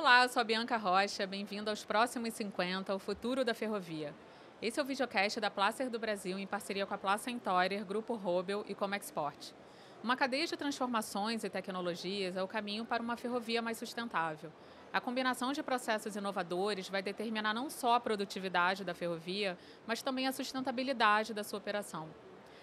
Olá, eu sou a Bianca Rocha, bem-vindo aos Próximos 50, o futuro da ferrovia. Esse é o videocast da Placer do Brasil em parceria com a Placer Tourer, Grupo Robel e Comexport. Uma cadeia de transformações e tecnologias é o caminho para uma ferrovia mais sustentável. A combinação de processos inovadores vai determinar não só a produtividade da ferrovia, mas também a sustentabilidade da sua operação.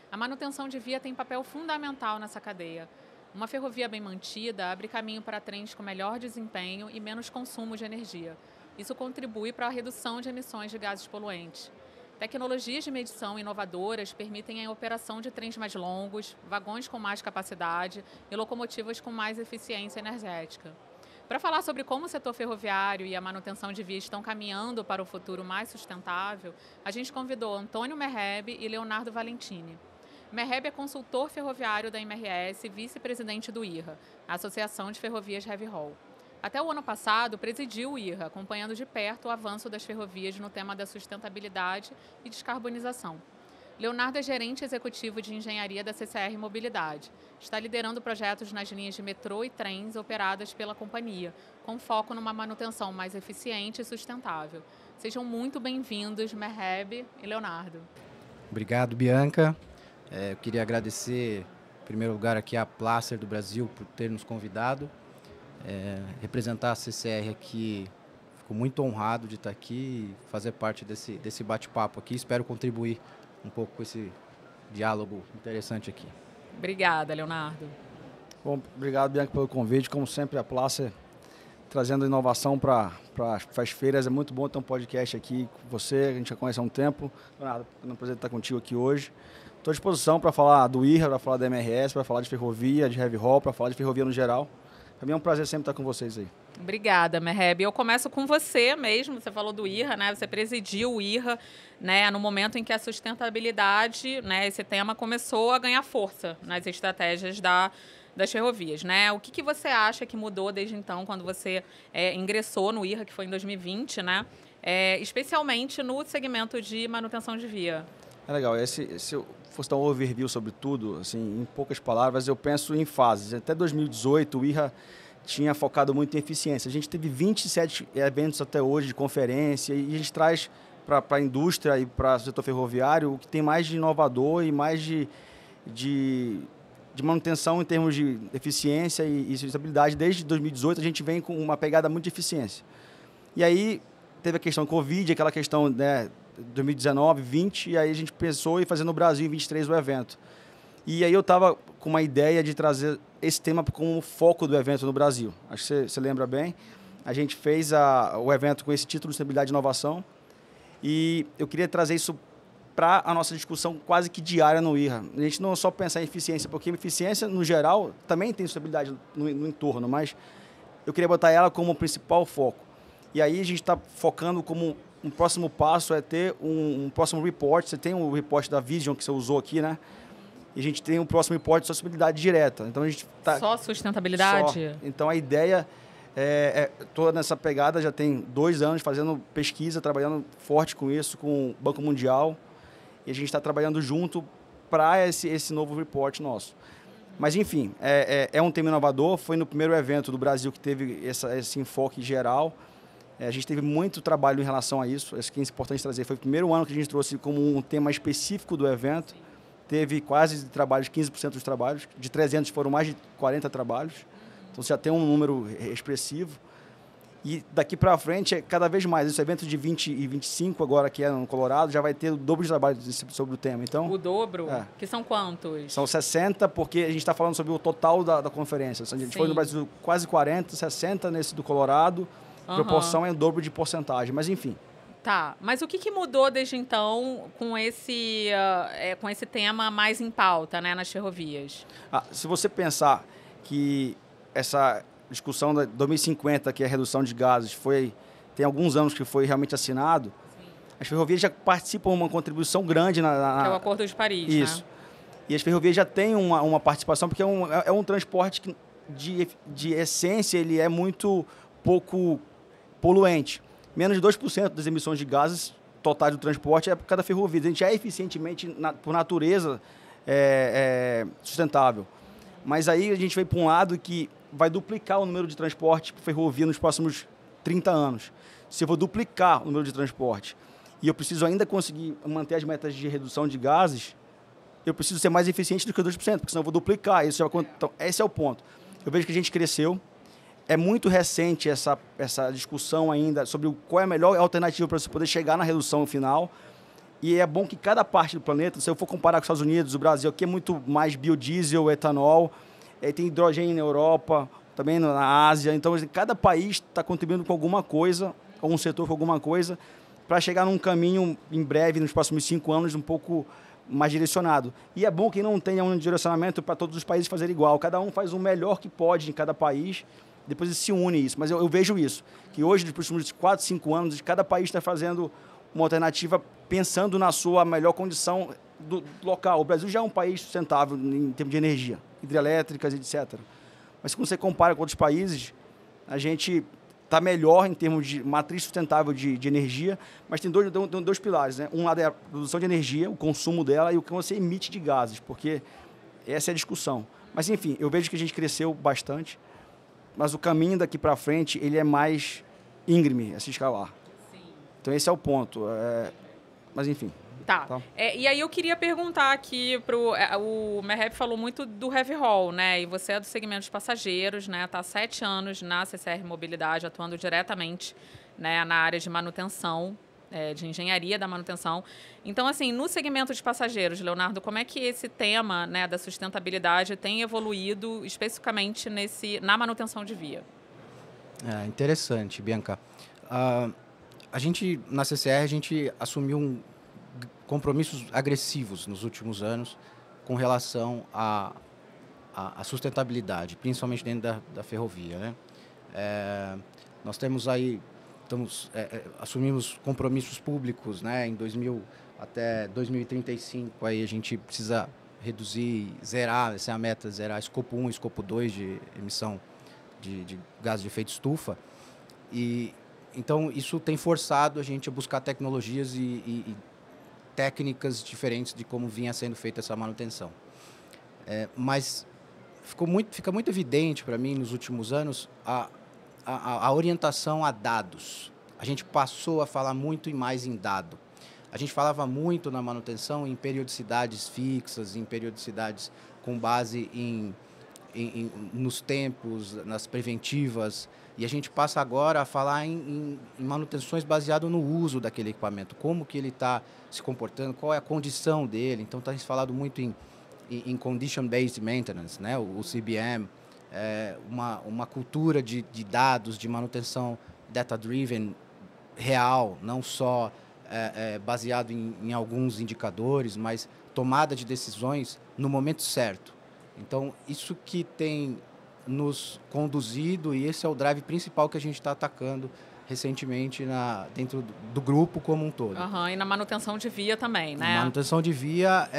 A manutenção de via tem papel fundamental nessa cadeia. Uma ferrovia bem mantida abre caminho para trens com melhor desempenho e menos consumo de energia. Isso contribui para a redução de emissões de gases poluentes. Tecnologias de medição inovadoras permitem a operação de trens mais longos, vagões com mais capacidade e locomotivas com mais eficiência energética. Para falar sobre como o setor ferroviário e a manutenção de vias estão caminhando para o futuro mais sustentável, a gente convidou Antônio Merhebe e Leonardo Valentini. Merhebe é consultor ferroviário da MRS e vice-presidente do IRRA, a Associação de Ferrovias Heavy Haul. Até o ano passado, presidiu o IRRA, acompanhando de perto o avanço das ferrovias no tema da sustentabilidade e descarbonização. Leonardo é gerente executivo de engenharia da CCR Mobilidade. Está liderando projetos nas linhas de metrô e trens operadas pela companhia, com foco numa manutenção mais eficiente e sustentável. Sejam muito bem-vindos, Merhebe e Leonardo. Obrigado, Bianca. Eu queria agradecer, em primeiro lugar, aqui a Placer do Brasil por ter nos convidado. Representar a CCR aqui, fico muito honrado de estar aqui e fazer parte desse bate-papo aqui. Espero contribuir um pouco com esse diálogo interessante aqui. Obrigada, Leonardo. Bom, obrigado, Bianca, pelo convite. Como sempre, a Placer trazendo inovação para as feiras. É muito bom ter um podcast aqui com você, a gente já conhece há um tempo. Leonardo, é um prazer estar contigo aqui hoje. Estou à disposição para falar do IRRA, para falar da MRS, para falar de ferrovia, de heavy haul, para falar de ferrovia no geral. Para mim é um prazer sempre estar com vocês aí. Obrigada, Merhebe. Eu começo com você mesmo. Você falou do IRRA, né? Você presidiu o IRRA, né? No momento em que a sustentabilidade, né? Esse tema começou a ganhar força nas estratégias das ferrovias, né? O que você acha que mudou desde então, quando você ingressou no IRRA, que foi em 2020, né? Especialmente no segmento de manutenção de via? É legal. Se eu fosse dar um overview sobre tudo, assim, em poucas palavras, eu penso em fases. Até 2018, o IRRA tinha focado muito em eficiência. A gente teve 27 eventos até hoje de conferência e a gente traz para a indústria e para o setor ferroviário o que tem mais de inovador e mais de manutenção em termos de eficiência e sustentabilidade. Desde 2018, a gente vem com uma pegada muito de eficiência. E aí teve a questão Covid, aquela questão, né, 2019, 20, e aí a gente pensou em fazer no Brasil em 23 o evento. E aí eu estava com uma ideia de trazer esse tema como foco do evento no Brasil. Acho que você lembra bem. A gente fez o evento com esse título de Sustentabilidade e Inovação e eu queria trazer isso para a nossa discussão quase que diária no IRRA. A gente não só pensar em eficiência, porque eficiência, no geral, também tem sustentabilidade no entorno, mas eu queria botar ela como principal foco. E aí a gente está focando como um próximo passo é ter um próximo report. Você tem o report da Vision que você usou aqui, né? E a gente tem um próximo report de sustentabilidade direta. Então a gente tá só sustentabilidade? Só. Então a ideia toda nessa pegada, já tem 2 anos fazendo pesquisa, trabalhando forte com isso, com o Banco Mundial. E a gente está trabalhando junto para esse novo report nosso. Mas, enfim, é um tema inovador. Foi no primeiro evento do Brasil que teve esse enfoque geral. A gente teve muito trabalho em relação a isso. Acho que é importante trazer. Foi o primeiro ano que a gente trouxe como um tema específico do evento. Teve quase trabalhos, 15% dos trabalhos. De 300 foram mais de 40 trabalhos. Então, você já tem um número expressivo. E daqui para frente, cada vez mais. Esse evento de 20 e 25, agora que é no Colorado, já vai ter o dobro de trabalho sobre o tema. Então, o dobro? Que são quantos? São 60, porque a gente está falando sobre o total da conferência. A gente foi no Brasil quase 40, 60 nesse do Colorado. A proporção é o dobro de porcentagem, mas enfim. Tá, mas o que mudou desde então com esse tema mais em pauta, né, nas ferrovias? Se você pensar que essa discussão da 2050, que é a redução de gases, tem alguns anos que foi realmente assinado, as ferrovias já participam de uma contribuição grande que é o Acordo de Paris, isso. Né? E as ferrovias já têm uma participação, porque é um transporte que, de essência, ele é muito pouco poluente. Menos de 2% das emissões de gases totais do transporte é por cada ferrovia. A gente já é eficientemente, por natureza, sustentável. Mas aí a gente vai para um lado que vai duplicar o número de transporte por ferrovia nos próximos 30 anos. Se eu vou duplicar o número de transporte e eu preciso ainda conseguir manter as metas de redução de gases, eu preciso ser mais eficiente do que 2%, porque senão eu vou duplicar. Então, esse é o ponto. Eu vejo que a gente cresceu. É muito recente essa discussão ainda sobre qual é a melhor alternativa para você poder chegar na redução final. E é bom que cada parte do planeta, se eu for comparar com os Estados Unidos, o Brasil, aqui é muito mais biodiesel, etanol, tem hidrogênio na Europa, também na Ásia. Então, cada país está contribuindo com alguma coisa, algum setor com alguma coisa, para chegar num caminho, em breve, nos próximos 5 anos, um pouco mais direcionado. E é bom que não tenha um direcionamento para todos os países fazer igual. Cada um faz o melhor que pode em cada país, depois se une isso. Mas eu vejo isso, que hoje, nos próximos 4, 5 anos, cada país está fazendo uma alternativa pensando na sua melhor condição do local. O Brasil já é um país sustentável em termos de energia, hidrelétricas, etc. Mas quando você compara com outros países, a gente está melhor em termos de matriz sustentável de energia, mas tem dois pilares, né? Um lado é a produção de energia, o consumo dela, e o que você emite de gases, porque essa é a discussão. Mas, enfim, eu vejo que a gente cresceu bastante, mas o caminho daqui para frente ele é mais íngreme a se escalar. Sim. Então, esse é o ponto. Mas, enfim. Tá. E aí eu queria perguntar aqui o Meheb falou muito do heavy haul, né? E você é do segmento de passageiros, né? Está há 7 anos na CCR Mobilidade, atuando diretamente, né, na área de manutenção, de engenharia da manutenção. Então, assim, no segmento de passageiros, Leonardo, como é que esse tema, né, da sustentabilidade tem evoluído especificamente na manutenção de via? Interessante, Bianca. A gente, na CCR, a gente assumiu compromissos agressivos nos últimos anos com relação à sustentabilidade, principalmente dentro da ferrovia, né? Nós temos aí, assumimos compromissos públicos, né? Até 2035, aí a gente precisa reduzir, zerar, essa é a meta, zerar escopo 1 e escopo 2 de emissão de gases de efeito estufa. Então, isso tem forçado a gente a buscar tecnologias e técnicas diferentes de como vinha sendo feita essa manutenção. Mas fica muito evidente para mim, nos últimos anos, a orientação a dados. A gente passou a falar muito e mais em dado. A gente falava muito na manutenção em periodicidades fixas, em periodicidades com base nos tempos, nas preventivas, e a gente passa agora a falar em manutenções baseado no uso daquele equipamento, como que ele está se comportando, qual é a condição dele. Então, está se falado muito em Condition-Based Maintenance, né? O CBM, uma cultura de dados, de manutenção data-driven real, não só baseado em alguns indicadores, mas tomada de decisões no momento certo. Então, isso que tem nos conduzido, e esse é o drive principal que a gente está atacando recentemente dentro do grupo como um todo. E na manutenção de via também, né? Na manutenção de via,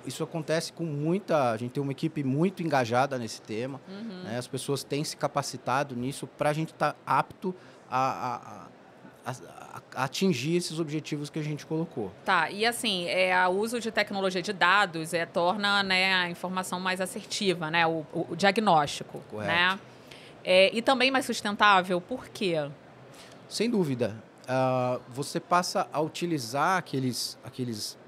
isso acontece com a gente tem uma equipe muito engajada nesse tema, né? As pessoas têm se capacitado nisso para a gente estar apto a atingir esses objetivos que a gente colocou. Tá, e assim, o uso de tecnologia de dados torna, né, a informação mais assertiva, né, o diagnóstico. Correto. Né? E também mais sustentável, por quê? Sem dúvida. Você passa a utilizar aqueles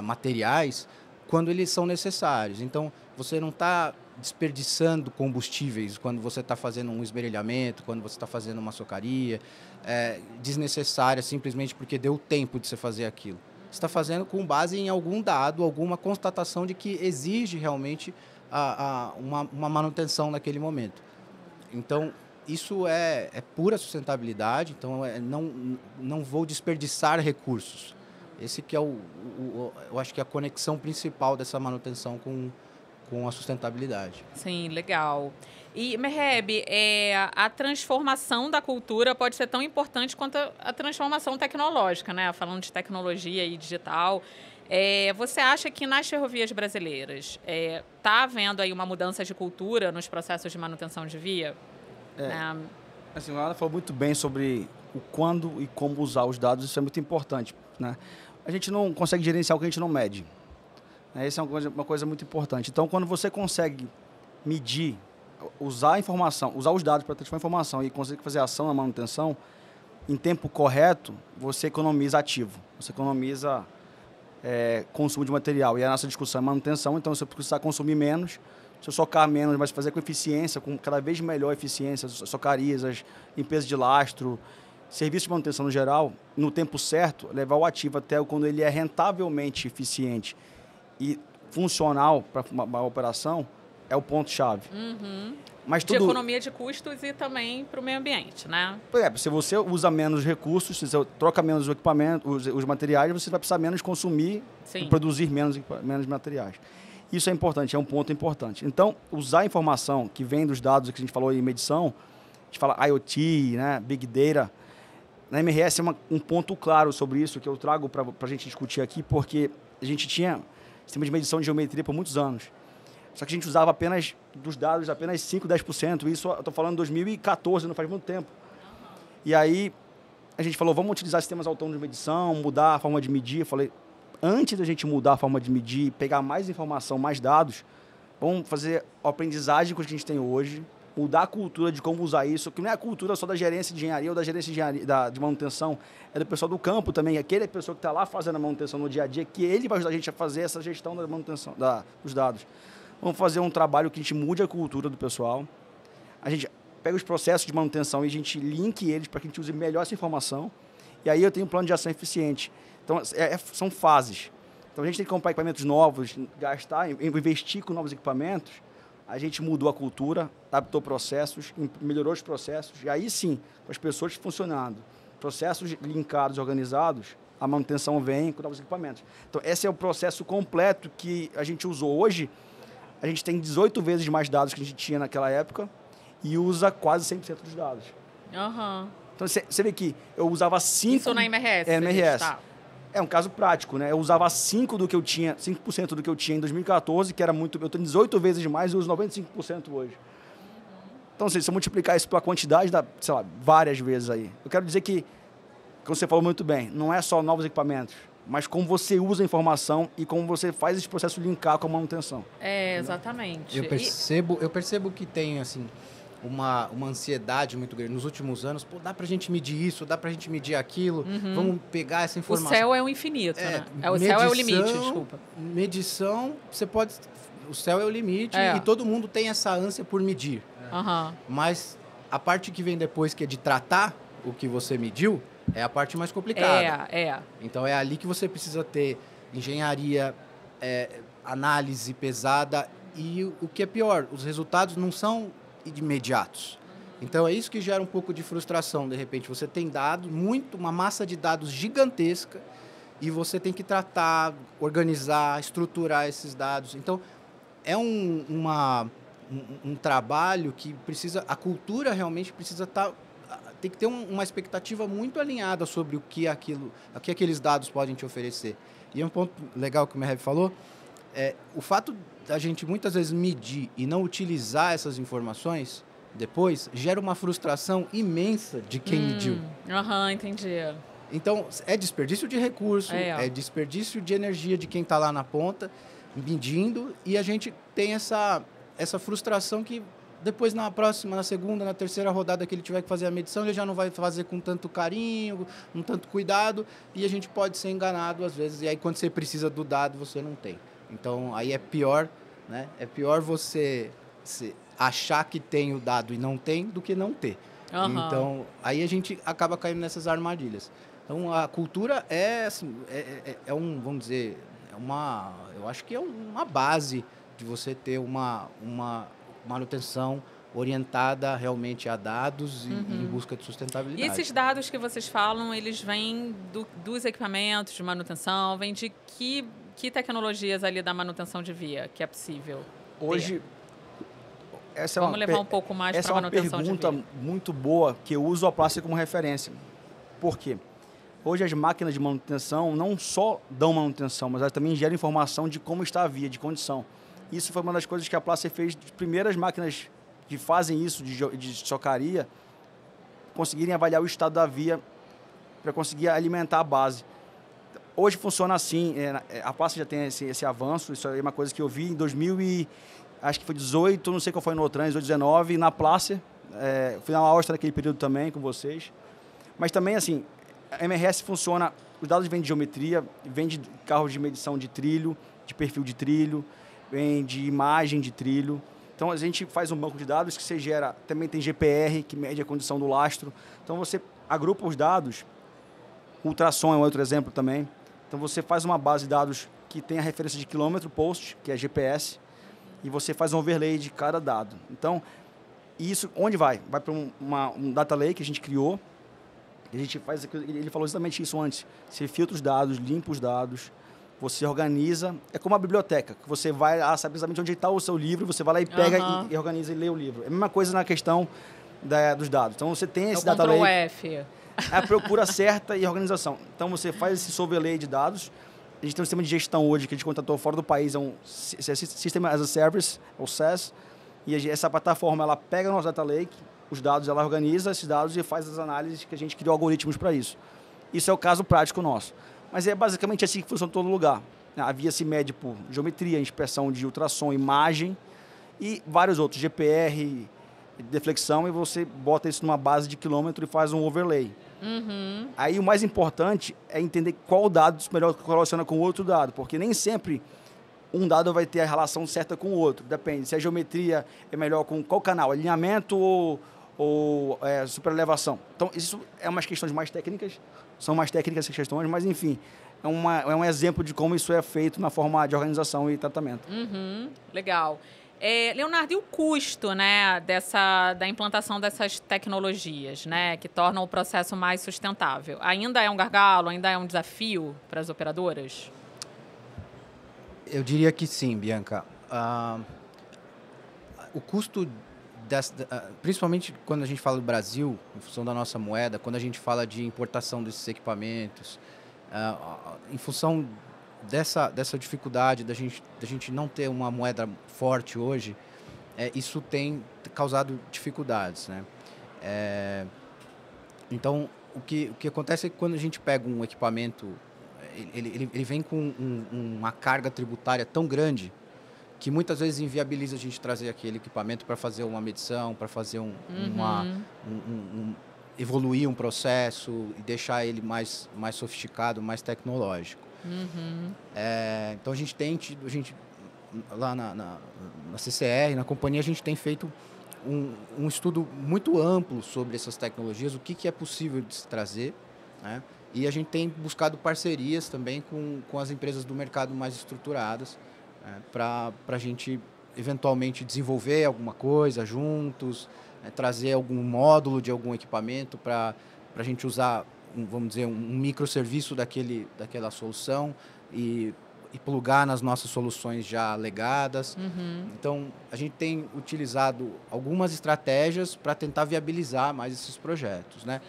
materiais quando eles são necessários. Então, você não está desperdiçando combustíveis quando você está fazendo um esmerilhamento, quando você está fazendo uma socaria, desnecessária simplesmente porque deu tempo de você fazer aquilo. Você está fazendo com base em algum dado, alguma constatação de que exige realmente uma manutenção naquele momento. Então, isso é pura sustentabilidade, então não vou desperdiçar recursos. Esse que eu acho que é a conexão principal dessa manutenção com a sustentabilidade. Sim, legal. E, Meheb, a transformação da cultura pode ser tão importante quanto a transformação tecnológica, né? Falando de tecnologia e digital. Você acha que nas ferrovias brasileiras está havendo aí uma mudança de cultura nos processos de manutenção de via? Assim, a Ana falou muito bem sobre o quando e como usar os dados, isso é muito importante, né? A gente não consegue gerenciar o que a gente não mede. Essa é uma coisa muito importante. Então, quando você consegue medir usar a informação, usar os dados para transformar a informação e conseguir fazer ação na manutenção, em tempo correto, você economiza ativo, você economiza consumo de material. E a nossa discussão é manutenção, então você precisa consumir menos, se socar menos, mas fazer com eficiência, com cada vez melhor eficiência, as socarias, as limpezas de lastro, serviço de manutenção no geral, no tempo certo, levar o ativo até quando ele é rentavelmente eficiente e funcional para uma operação, é o ponto-chave. Uhum. Mas de economia de custos e também para o meio ambiente, né? Se você usa menos recursos, se você troca menos o equipamento, os materiais, você vai precisar menos consumir e produzir menos materiais. Isso é importante, é um ponto importante. Então, usar a informação que vem dos dados que a gente falou em medição, a gente fala IoT, né, Big Data, na MRS é um ponto claro sobre isso que eu trago para a gente discutir aqui, porque a gente tinha sistema de medição de geometria por muitos anos. Só que a gente usava apenas dos dados, apenas 5%, 10%. Isso eu estou falando em 2014, não faz muito tempo. E aí a gente falou, vamos utilizar sistemas autônomos de medição, mudar a forma de medir. Eu falei, antes da gente mudar a forma de medir, pegar mais informação, mais dados, vamos fazer a aprendizagem que a gente tem hoje, mudar a cultura de como usar isso, que não é a cultura só da gerência de engenharia ou da gerência de manutenção, é do pessoal do campo também, aquele pessoa que está lá fazendo a manutenção no dia a dia, que ele vai ajudar a gente a fazer essa gestão da manutenção dos dados. Vamos fazer um trabalho que a gente mude a cultura do pessoal, a gente pega os processos de manutenção e a gente linke eles para que a gente use melhor essa informação, e aí eu tenho um plano de ação eficiente. Então, são fases. Então, a gente tem que comprar equipamentos novos, gastar, investir com novos equipamentos. A gente mudou a cultura, adaptou processos, melhorou os processos. E aí, sim, com as pessoas funcionando, processos linkados, organizados, a manutenção vem com novos equipamentos. Então, esse é o processo completo que a gente usou. Hoje, a gente tem 18 vezes mais dados que a gente tinha naquela época e usa quase 100% dos dados. Uhum. Então, você vê que eu usava 5... Isso na MRS? MRS. Tá. É um caso prático, né? Eu usava 5% do que eu tinha em 2014, que era muito... Eu tenho 18 vezes mais e uso 95% hoje. Então, se eu multiplicar isso pela quantidade, dá, sei lá, várias vezes aí. Eu quero dizer que, como você falou muito bem, não é só novos equipamentos, mas como você usa a informação e como você faz esse processo linkar com a manutenção. Exatamente. Eu percebo que tem, assim, uma ansiedade muito grande. Nos últimos anos, dá pra gente medir isso, dá pra gente medir aquilo, vamos pegar essa informação. O céu é o infinito, né? O céu é o limite, desculpa. Medição, você pode... O céu é o limite e todo mundo tem essa ânsia por medir. Uhum. Mas a parte que vem depois, que é de tratar o que você mediu, é a parte mais complicada. Então, é ali que você precisa ter engenharia, análise pesada e o que é pior, os resultados não são imediatos. Então, é isso que gera um pouco de frustração. De repente, você tem dados, uma massa de dados gigantesca e você tem que tratar, organizar, estruturar esses dados. Então, é um trabalho que precisa... A cultura realmente precisa estar... Tem que ter uma expectativa muito alinhada sobre o que aqueles dados podem te oferecer. E um ponto legal que o Mehev falou, o fato da gente muitas vezes medir e não utilizar essas informações depois, gera uma frustração imensa de quem mediu. Entendi. Então, é desperdício de recurso, é desperdício de energia de quem está lá na ponta, medindo, e a gente tem essa frustração que depois na próxima, na segunda, na terceira rodada que ele tiver que fazer a medição, ele já não vai fazer com tanto carinho, com tanto cuidado, e a gente pode ser enganado às vezes, e aí quando você precisa do dado, você não tem. Então, aí é pior, né? É pior você achar que tem o dado e não tem do que não ter. Então, aí a gente acaba caindo nessas armadilhas. Então, a cultura vamos dizer, eu acho que é uma base de você ter uma manutenção orientada realmente a dados e em busca de sustentabilidade. E esses dados que vocês falam, eles vêm dos equipamentos de manutenção, vêm de que tecnologias ali da manutenção de via que é possível hoje ter? Vamos levar um pouco mais para a manutenção de via. Essa é uma pergunta muito boa, que eu uso a plástica como referência. Por quê? Hoje as máquinas de manutenção não só dão manutenção, mas elas também geram informação de como está a via, de condição. Isso foi uma das coisas que a Placer fez, as primeiras máquinas que fazem isso de socaria, conseguirem avaliar o estado da via para conseguir alimentar a base. Hoje funciona assim, a Placer já tem esse avanço, isso é uma coisa que eu vi em acho que foi 18, não sei qual foi no Outran, 18, 19, na Placer. Fui na Áustria naquele período também com vocês. Mas também, assim, a MRS funciona, os dados vêm de geometria, vêm de carros de medição de trilho, de perfil de trilho, vem de imagem de trilho. Então, a gente faz um banco de dados que você gera, também tem GPR, que mede a condição do lastro. Então, você agrupa os dados, ultrassom é um outro exemplo também. Então, você faz uma base de dados que tem a referência de quilômetro post, que é GPS, e você faz um overlay de cada dado. Então, isso, onde vai? Vai para um data lake que a gente criou. A gente faz, ele falou exatamente isso antes. Você filtra os dados, limpa os dados, você organiza. É como uma biblioteca, que você vai lá, sabe exatamente onde está o seu livro, você vai lá e pega e organiza e lê o livro. É a mesma coisa na questão dos dados. Então, você tem esse data lake. Ctrl+F. É a procura certa e a organização. Então, você faz esse overlay de dados. A gente tem um sistema de gestão hoje que a gente contratou fora do país, é um System as a Service, o SaaS. E essa plataforma, ela pega o nosso data lake, os dados, ela organiza esses dados e faz as análises que a gente criou algoritmos para isso. Isso é o caso prático nosso. Mas é basicamente assim que funciona em todo lugar. A via se mede por geometria, inspeção de ultrassom, imagem e vários outros, GPR, deflexão, e você bota isso numa base de quilômetro e faz um overlay. Aí o mais importante é entender qual dado melhor correlaciona com o outro dado, porque nem sempre um dado vai ter a relação certa com o outro. Depende, se a geometria é melhor com qual canal, alinhamento ou superelevação. Então, isso é umas questões mais técnicas, são mais técnicas essas questões, mas, enfim, é um exemplo de como isso é feito na forma de organização e tratamento. Legal. Leonardo, e o custo, né, da implantação dessas tecnologias, né, que tornam o processo mais sustentável? Ainda é um gargalo, ainda é um desafio para as operadoras? Eu diria que sim, Bianca. O custo, principalmente quando a gente fala do Brasil, em função da nossa moeda, quando a gente fala de importação desses equipamentos, em função dessa dificuldade da gente não ter uma moeda forte hoje, isso tem causado dificuldades, né? Então, o que acontece é que quando a gente pega um equipamento, ele vem com uma carga tributária tão grande que muitas vezes inviabiliza a gente trazer aquele equipamento para fazer uma medição, para fazer evoluir um processo e deixar ele mais sofisticado, mais tecnológico. Então, a gente lá na CCR, na companhia, a gente tem feito um estudo muito amplo sobre essas tecnologias, o que é possível de se trazer, né? E a gente tem buscado parcerias também com as empresas do mercado mais estruturadas, para a gente eventualmente desenvolver alguma coisa juntos, trazer algum módulo de algum equipamento para a gente usar, vamos dizer, um microserviço daquela solução e plugar nas nossas soluções já legadas. Então, a gente tem utilizado algumas estratégias para tentar viabilizar mais esses projetos, né?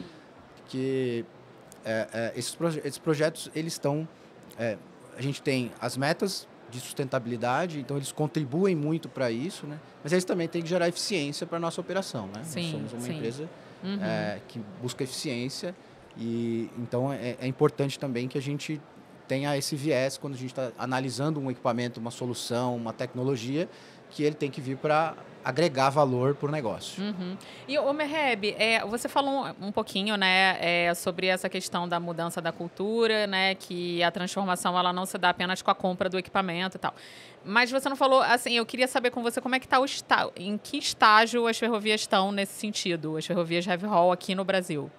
Que esses projetos, eles estão... a gente tem as metas de sustentabilidade, então eles contribuem muito para isso, né? Mas eles também têm que gerar eficiência para a nossa operação, né? Sim, nós somos uma empresa que busca eficiência e então é importante também que a gente tenha esse viés quando a gente está analisando um equipamento, uma solução, uma tecnologia, que ele tem que vir para agregar valor para o negócio. E, Merheb, você falou um pouquinho, né, sobre essa questão da mudança da cultura, né, que a transformação ela não se dá apenas com a compra do equipamento e tal. Mas você não falou, assim, eu queria saber com você como é que está em que estágio as ferrovias estão nesse sentido, as ferrovias heavy haul aqui no Brasil.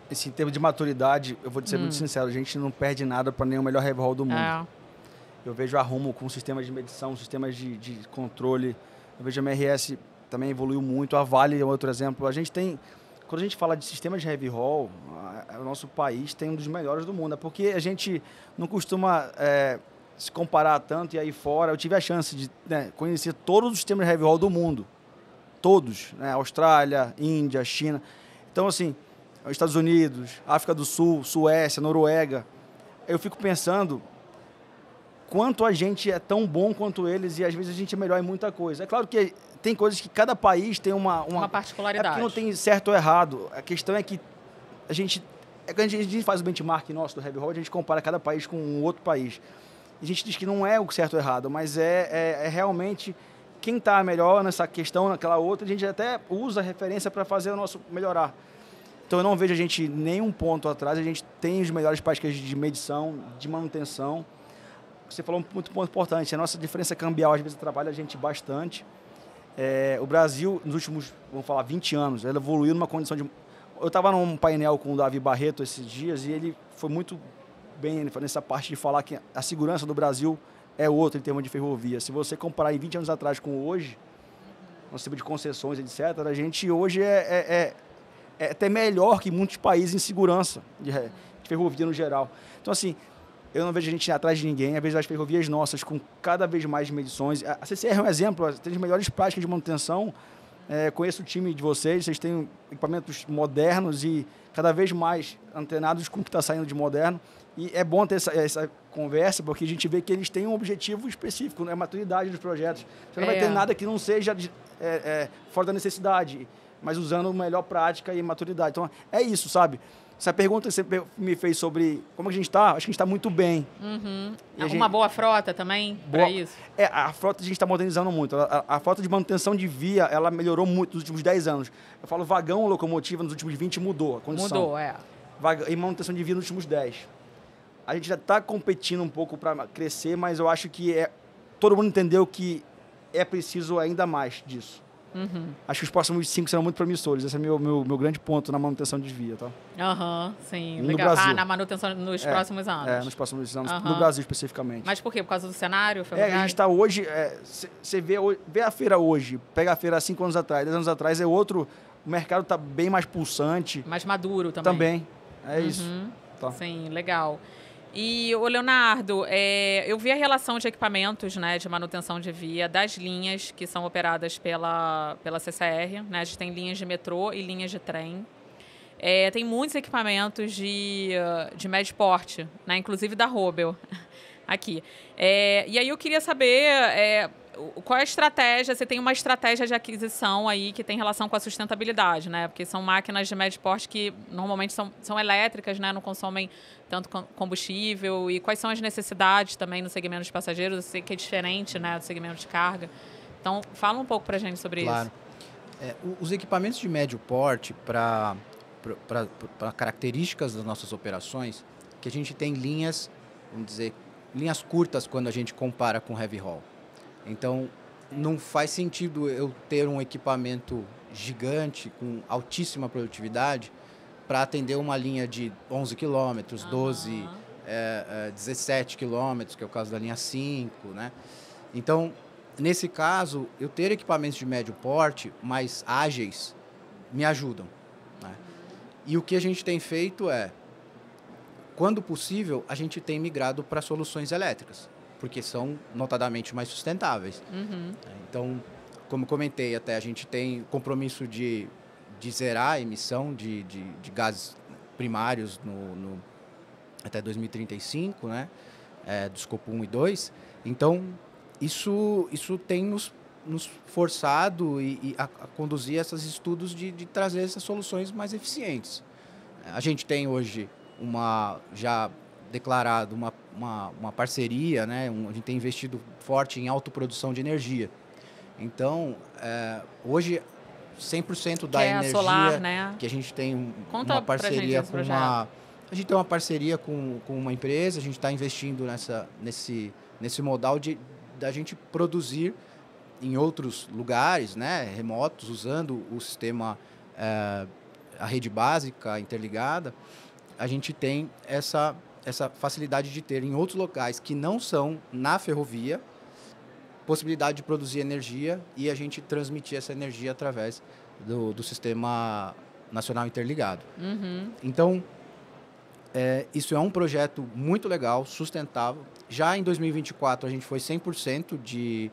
Em termos de maturidade, eu vou te ser muito sincero, a gente não perde nada para nem o melhor heavy haul do mundo. Eu vejo a Rumo com sistemas de medição, sistemas de controle. Eu vejo a MRS também evoluiu muito. A Vale é outro exemplo. Quando a gente fala de sistemas de heavy haul, o nosso país tem um dos melhores do mundo. É porque a gente não costuma se comparar tanto e aí fora. Eu tive a chance de conhecer todos os sistemas de heavy haul do mundo. Todos. Né? Austrália, Índia, China. Então, assim, Estados Unidos, África do Sul, Suécia, Noruega. Eu fico pensando quanto a gente é tão bom quanto eles e às vezes a gente é melhor em muita coisa. É claro que tem coisas que cada país tem uma particularidade. É porque não tem certo ou errado. A questão é que quando a gente faz o benchmark nosso do heavy haul, a gente compara cada país com um outro país. a gente diz que não é o certo ou errado, mas é realmente quem está melhor nessa questão, naquela outra, a gente até usa a referência para fazer o nosso melhorar. Então eu não vejo a gente nenhum ponto atrás, a gente tem os melhores práticas de medição, de manutenção. Você falou um ponto importante, a nossa diferença cambial às vezes atrapalha a gente bastante. O Brasil, nos últimos, vamos falar, 20 anos, ele evoluiu numa condição de... Eu estava num painel com o Davi Barreto esses dias e ele foi muito bem nessa parte de falar que a segurança do Brasil é outra em termos de ferrovia. Se você comparar em 20 anos atrás com hoje, no sistema de concessões, etc., a gente hoje é até melhor que muitos países em segurança de ferrovia no geral. Então, assim, eu não vejo a gente atrás de ninguém, eu vejo as ferrovias nossas com cada vez mais medições. A CCR é um exemplo, tem as melhores práticas de manutenção. Conheço o time de vocês têm equipamentos modernos e cada vez mais antenados com o que está saindo de moderno. E é bom ter essa conversa, porque a gente vê que eles têm um objetivo específico, a maturidade dos projetos. Você não vai ter nada que não seja fora da necessidade, mas usando a melhor prática e maturidade. Então, é isso, sabe? Essa pergunta que você me fez sobre como a gente está, acho que a gente está muito bem. Uhum. Uma boa frota também para isso? A frota a gente está modernizando muito. A frota de manutenção de via, ela melhorou muito nos últimos 10 anos. Eu falo vagão, locomotiva, nos últimos 20 mudou a condição. Mudou, E manutenção de via nos últimos 10. A gente já está competindo um pouco para crescer, mas eu acho que todo mundo entendeu que é preciso ainda mais disso. Uhum. Acho que os próximos 5 serão muito promissores. Esse é meu grande ponto na manutenção de via, tá? sim, no legal. Brasil. Na manutenção nos próximos anos. Nos próximos anos, no Brasil especificamente. Mas por quê? Por causa do cenário? A gente está hoje, você vê a feira hoje, pega a feira há 5 anos atrás, 10 anos atrás, o mercado está bem mais pulsante. Mais maduro também. Também, isso. Tá. Sim, legal. E, Leonardo, eu vi a relação de equipamentos, né, de manutenção de via das linhas que são operadas pela CCR. Né, a gente tem linhas de metrô e linhas de trem. Tem muitos equipamentos de médio porte, né, inclusive da Robel, aqui. E aí eu queria saber qual é a estratégia. Você tem uma estratégia de aquisição aí que tem relação com a sustentabilidade, né? Porque são máquinas de médio porte que normalmente são elétricas, né? Não consomem tanto combustível. E quais são as necessidades também no segmento de passageiros? Eu sei que é diferente, né, do segmento de carga. Então, fala um pouco para a gente sobre isso. Os equipamentos de médio porte, para características das nossas operações, que a gente tem linhas, vamos dizer, linhas curtas quando a gente compara com heavy haul. Então, não faz sentido eu ter um equipamento gigante, com altíssima produtividade, para atender uma linha de 11 quilômetros, 12, 17 quilômetros, que é o caso da linha 5, né? Então, nesse caso, eu ter equipamentos de médio porte, mais ágeis, me ajudam, né? E o que a gente tem feito quando possível, a gente tem migrado para soluções elétricas, porque são notadamente mais sustentáveis. Uhum. Então, como comentei até, a gente tem compromisso de zerar a emissão de gases primários até 2035, né? Do escopo 1 e 2. Então, isso tem nos forçado a conduzir esses estudos de trazer essas soluções mais eficientes. A gente tem hoje já declarado uma parceria, né? A gente tem investido forte em autoprodução de energia. Então, hoje, 100% da energia solar, né? Que a gente tem Conta uma parceria com a gente tem uma parceria com uma empresa, a gente está investindo nesse modal da gente produzir em outros lugares, né, remotos, usando o sistema, a rede básica interligada. A gente tem essa facilidade de ter em outros locais que não são na ferrovia, possibilidade de produzir energia e a gente transmitir essa energia através do Sistema Nacional Interligado. Uhum. Então, isso é um projeto muito legal, sustentável. Já em 2024, a gente foi 100%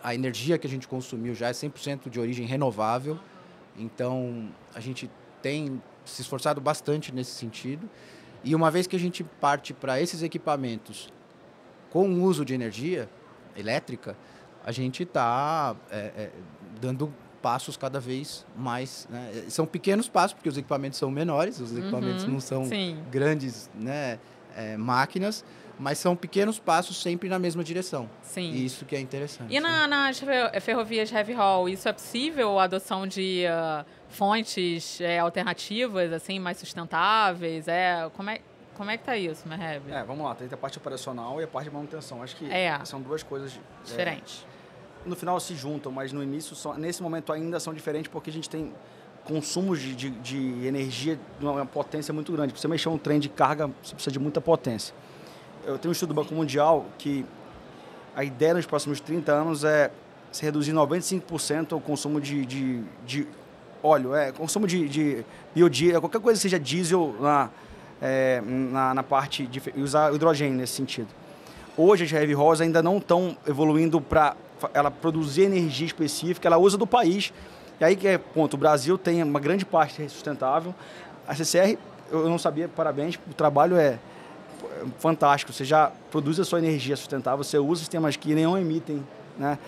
a energia que a gente consumiu já é 100% de origem renovável. Então, a gente tem se esforçado bastante nesse sentido. E uma vez que a gente parte para esses equipamentos com o uso de energia elétrica, a gente está dando passos cada vez mais, né? São pequenos passos, porque os equipamentos são menores, os equipamentos não são grandes, né, máquinas, mas são pequenos passos sempre na mesma direção. Sim. E isso que é interessante. E nas ferrovias heavy haul, isso é possível, a adoção de fontes alternativas, assim, mais sustentáveis? Como é que tá isso, Merheb? Vamos lá, tem a parte operacional e a parte de manutenção. Acho que são duas coisas diferentes. No final se juntam, mas no início, nesse momento ainda são diferentes porque a gente tem consumos de energia de uma potência muito grande. Para você mexer um trem de carga, você precisa de muita potência. Eu tenho um estudo do Banco Mundial que a ideia nos próximos 30 anos é se reduzir 95% o consumo de óleo, consumo de biodiesel, qualquer coisa que seja diesel na parte de usar hidrogênio nesse sentido. Hoje as heavy hauls ainda não estão evoluindo para ela produzir energia específica, ela usa do país. E aí que é ponto, o Brasil tem uma grande parte sustentável. A CCR, eu não sabia, parabéns, o trabalho é fantástico. Você já produz a sua energia sustentável, você usa sistemas que não emitem, né?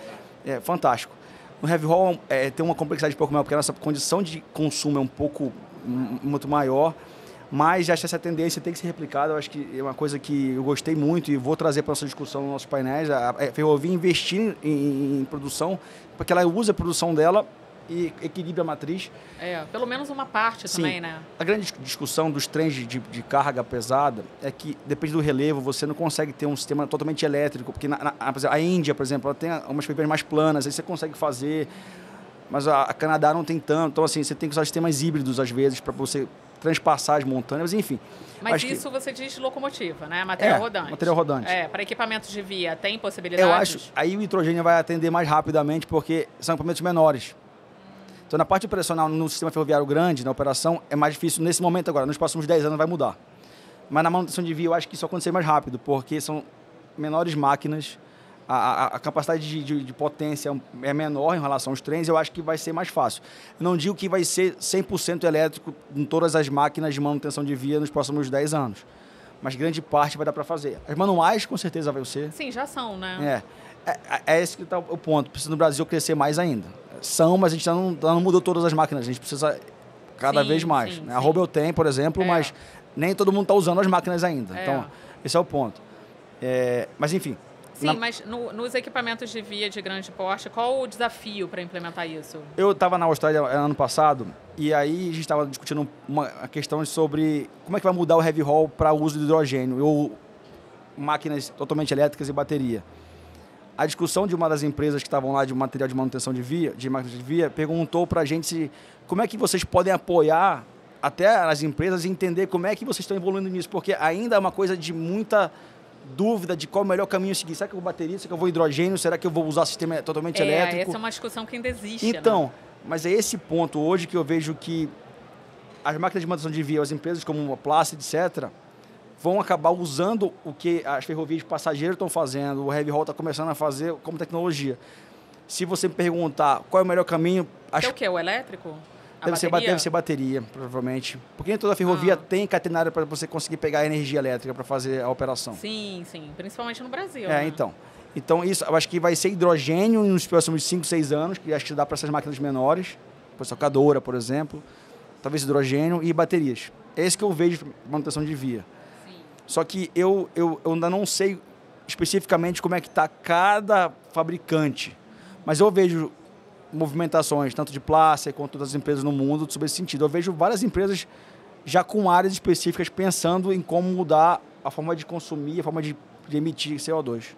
É fantástico. No heavy haul tem uma complexidade um pouco maior, porque a nossa condição de consumo é um pouco muito maior, mas acho que essa tendência tem que ser replicada. Eu acho que é uma coisa que eu gostei muito e vou trazer para a nossa discussão nos nossos painéis. A ferrovia investir em produção, porque ela usa a produção dela e equilibra a matriz. Pelo menos uma parte. Sim. Também, né? A grande discussão dos trens de carga pesada é que, depende do relevo, você não consegue ter um sistema totalmente elétrico, porque a Índia, por exemplo, ela tem umas ferrovias mais planas, aí você consegue fazer, mas a Canadá não tem tanto. Então, assim, você tem que usar sistemas híbridos, às vezes, para você transpassar as montanhas, enfim. Mas isso você diz locomotiva, né? Material rodante. Material rodante. Para equipamentos de via, tem possibilidades? Eu acho, aí o hidrogênio vai atender mais rapidamente, porque são equipamentos menores. Então, na parte operacional, no sistema ferroviário grande, na operação, é mais difícil nesse momento agora. Nos próximos 10 anos vai mudar. Mas na manutenção de via, eu acho que isso vai acontecer mais rápido, porque são menores máquinas, a capacidade de potência é menor em relação aos trens, eu acho que vai ser mais fácil. Eu não digo que vai ser 100% elétrico em todas as máquinas de manutenção de via nos próximos 10 anos, mas grande parte vai dar para fazer. As manuais, com certeza, vai ser. Sim, já são, né? É esse que está o ponto. Precisa no Brasil crescer mais ainda. Mas a gente não mudou todas as máquinas, a gente precisa cada vez mais. Sim, né? A Robel tem, por exemplo, mas nem todo mundo está usando as máquinas ainda. Então, esse é o ponto. Mas, enfim. Sim, mas nos equipamentos de via de grande porte, qual o desafio para implementar isso? Eu estava na Austrália ano passado e aí a gente estava discutindo uma questão sobre como é que vai mudar o heavy haul para o uso de hidrogênio ou máquinas totalmente elétricas e bateria. A discussão de uma das empresas que estavam lá de material de manutenção de via, de máquinas de via, perguntou para a gente como é que vocês podem apoiar até as empresas e entender como é que vocês estão evoluindo nisso, porque ainda é uma coisa de muita dúvida de qual é o melhor caminho a seguir. Será que eu vou bateria? Será que eu vou hidrogênio? Será que eu vou usar sistema totalmente elétrico? Essa é uma discussão que ainda existe, então, né? Mas é esse ponto hoje que eu vejo que as máquinas de manutenção de via, as empresas como a Placer, etc., vão acabar usando o que as ferrovias de passageiro estão fazendo, o heavy haul está começando a fazer como tecnologia. Se você me perguntar qual é o melhor caminho... É o quê? O elétrico? Deve ser bateria, provavelmente. Porque nem toda ferrovia tem catenária para você conseguir pegar energia elétrica para fazer a operação. Sim. Principalmente no Brasil. Né? Então, isso, eu acho que vai ser hidrogênio nos próximos 5, 6 anos, que acho que dá para essas máquinas menores, por socadora, por exemplo, talvez hidrogênio e baterias. É esse que eu vejo de manutenção de via. Sim. Só que eu ainda não sei especificamente como é que está cada fabricante, mas eu vejo movimentações, tanto de Placer quanto das empresas no mundo, sobre esse sentido. Eu vejo várias empresas já com áreas específicas pensando em como mudar a forma de consumir, a forma de emitir CO2.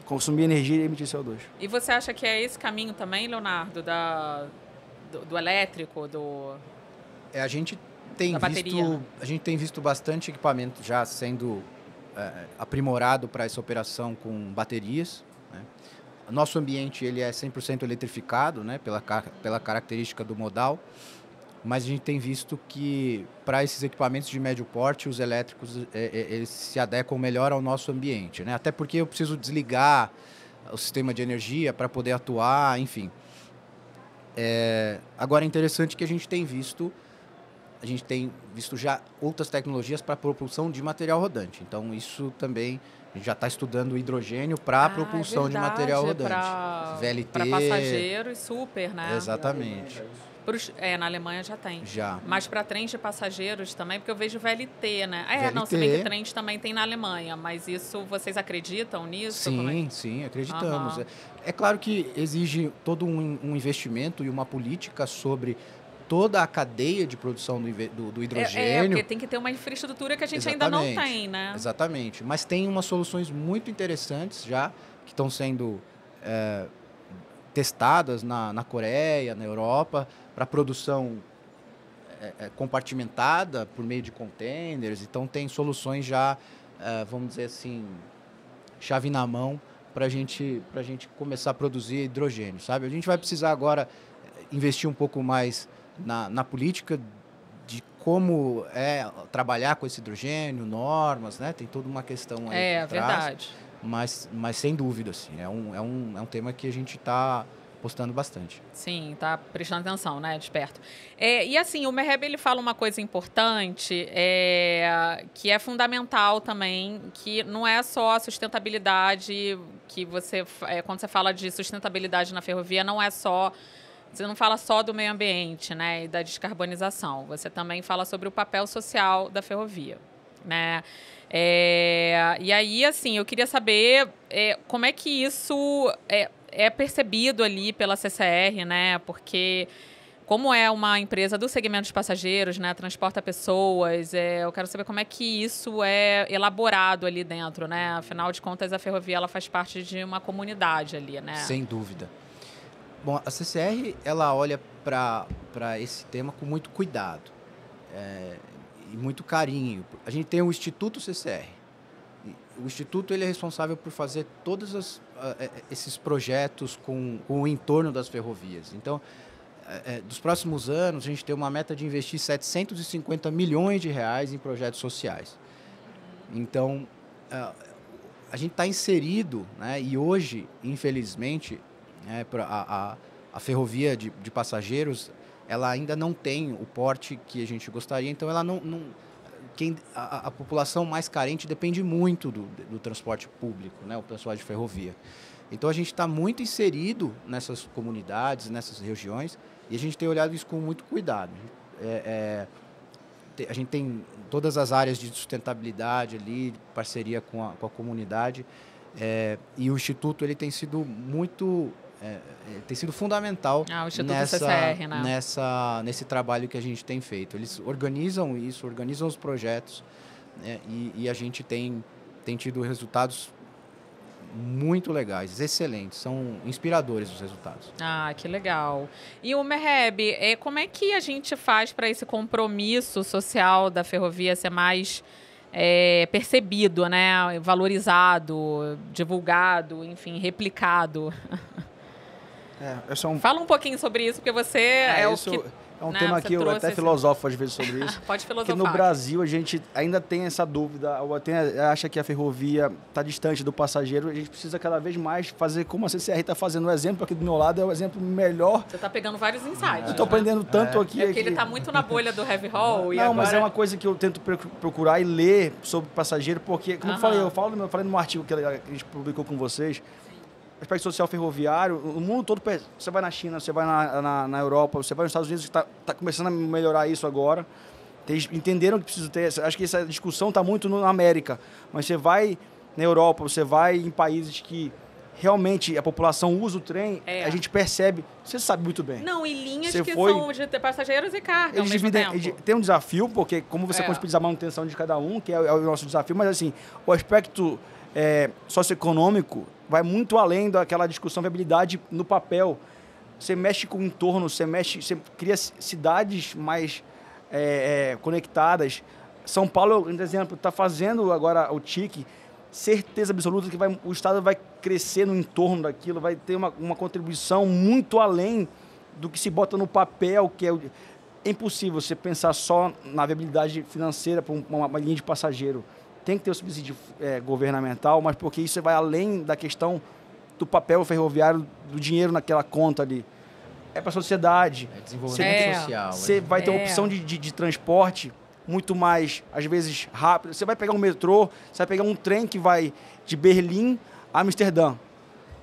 Consumir energia e emitir CO2. E você acha que é esse caminho também, Leonardo, do elétrico, a gente tem visto bastante equipamento já sendo aprimorado para essa operação com baterias. Né? Nosso ambiente ele é 100% eletrificado, né, pela característica do modal, mas a gente tem visto que para esses equipamentos de médio porte, os elétricos eles se adequam melhor ao nosso ambiente, né? Até porque eu preciso desligar o sistema de energia para poder atuar, enfim. Agora é interessante que a gente tem visto já outras tecnologias para propulsão de material rodante. Então, isso também, a gente já está estudando o hidrogênio para a propulsão de material rodante. VLT. Para passageiros, super, né? Exatamente. Na Alemanha já tem. Já. Mas para trens de passageiros também, porque eu vejo VLT, né? VLT. Não, se bem que trens também tem na Alemanha, mas isso, vocês acreditam nisso? Sim, acreditamos. É claro que exige todo um investimento e uma política sobre toda a cadeia de produção do hidrogênio. Porque tem que ter uma infraestrutura que a gente ainda não tem, né? Exatamente. Mas tem umas soluções muito interessantes já, que estão sendo testadas na Coreia, na Europa, para produção compartimentada por meio de containers. Então, tem soluções já, vamos dizer assim, chave na mão para a gente começar a produzir hidrogênio, sabe? A gente vai precisar agora investir um pouco mais na política de como trabalhar com esse hidrogênio, normas, né? Tem toda uma questão aí por trás. Verdade. Mas sem dúvida, assim, é um tema que a gente está postando bastante. Sim, tá prestando atenção, né, de perto. E assim, o Meheb, ele fala uma coisa importante, que é fundamental também, que não é só a sustentabilidade, que você, quando você fala de sustentabilidade na ferrovia, você não fala só do meio ambiente, né, e da descarbonização, você também fala sobre o papel social da ferrovia, né? E aí, assim, eu queria saber como é que isso é percebido ali pela CCR, né? Porque como é uma empresa do segmento de passageiros, né, transporta pessoas, eu quero saber como é que isso é elaborado ali dentro, né? Afinal de contas, a ferrovia ela faz parte de uma comunidade ali, né? Sem dúvida. Bom, a CCR ela olha para esse tema com muito cuidado e muito carinho. A gente tem o Instituto CCR. O Instituto ele é responsável por fazer todos esses projetos com o entorno das ferrovias. Então, dos próximos anos, a gente tem uma meta de investir 750 milhões de reais em projetos sociais. Então, a gente está inserido, né, e hoje, infelizmente, a ferrovia de passageiros ela ainda não tem o porte que a gente gostaria, então ela a população mais carente depende muito do transporte público, né, o transporte de ferrovia. Então a gente está muito inserido nessas comunidades, nessas regiões, e a gente tem olhado isso com muito cuidado. A gente tem todas as áreas de sustentabilidade ali, parceria com a comunidade, e o Instituto ele tem sido muito tem sido fundamental CCR, né? nesse trabalho que a gente tem feito. Eles organizam isso, organizam os projetos, né? E a gente tem tido resultados muito legais, excelentes, são inspiradores os resultados. Que legal. E o Meheb, como é que a gente faz para esse compromisso social da ferrovia ser mais percebido, né? Valorizado, divulgado, enfim, replicado? Fala um pouquinho sobre isso, porque você é um tema que eu até filosofo às vezes sobre isso. Pode filosofar. Porque no Brasil a gente ainda tem essa dúvida, ou acha que a ferrovia está distante do passageiro. A gente precisa cada vez mais fazer como a CCR está fazendo. O exemplo aqui do meu lado é o exemplo melhor. Você está pegando vários insights. Eu estou aprendendo tanto aqui. Porque ele está muito na bolha do heavy haul. Mas é uma coisa que eu tento procurar e ler sobre passageiro, porque, como eu falei no artigo que a gente publicou com vocês, aspecto social ferroviário, o mundo todo, você vai na China, você vai na Europa, você vai nos Estados Unidos, que está começando a melhorar isso agora. Eles entenderam que precisa ter, acho que essa discussão está muito na América, mas você vai na Europa, você vai em países que realmente a população usa o trem, a gente percebe, você sabe muito bem. Não, e linhas são de passageiros e carga ao mesmo tempo. Tem um desafio, porque como você consegue a manutenção de cada um, que é o nosso desafio, mas assim, o aspecto socioeconômico vai muito além daquela discussão de viabilidade no papel. Você mexe com o entorno, você cria cidades mais conectadas. São Paulo, por exemplo, está fazendo agora o TIC, certeza absoluta que o Estado vai crescer no entorno daquilo, vai ter uma contribuição muito além do que se bota no papel, que é impossível você pensar só na viabilidade financeira para uma linha de passageiro. Tem que ter o subsídio governamental, mas porque isso vai além da questão do papel ferroviário, do dinheiro naquela conta ali. É para a sociedade. É desenvolvimento social. Você vai ter uma opção de transporte muito mais, às vezes, rápido. Você vai pegar um metrô, você vai pegar um trem que vai de Berlim a Amsterdã.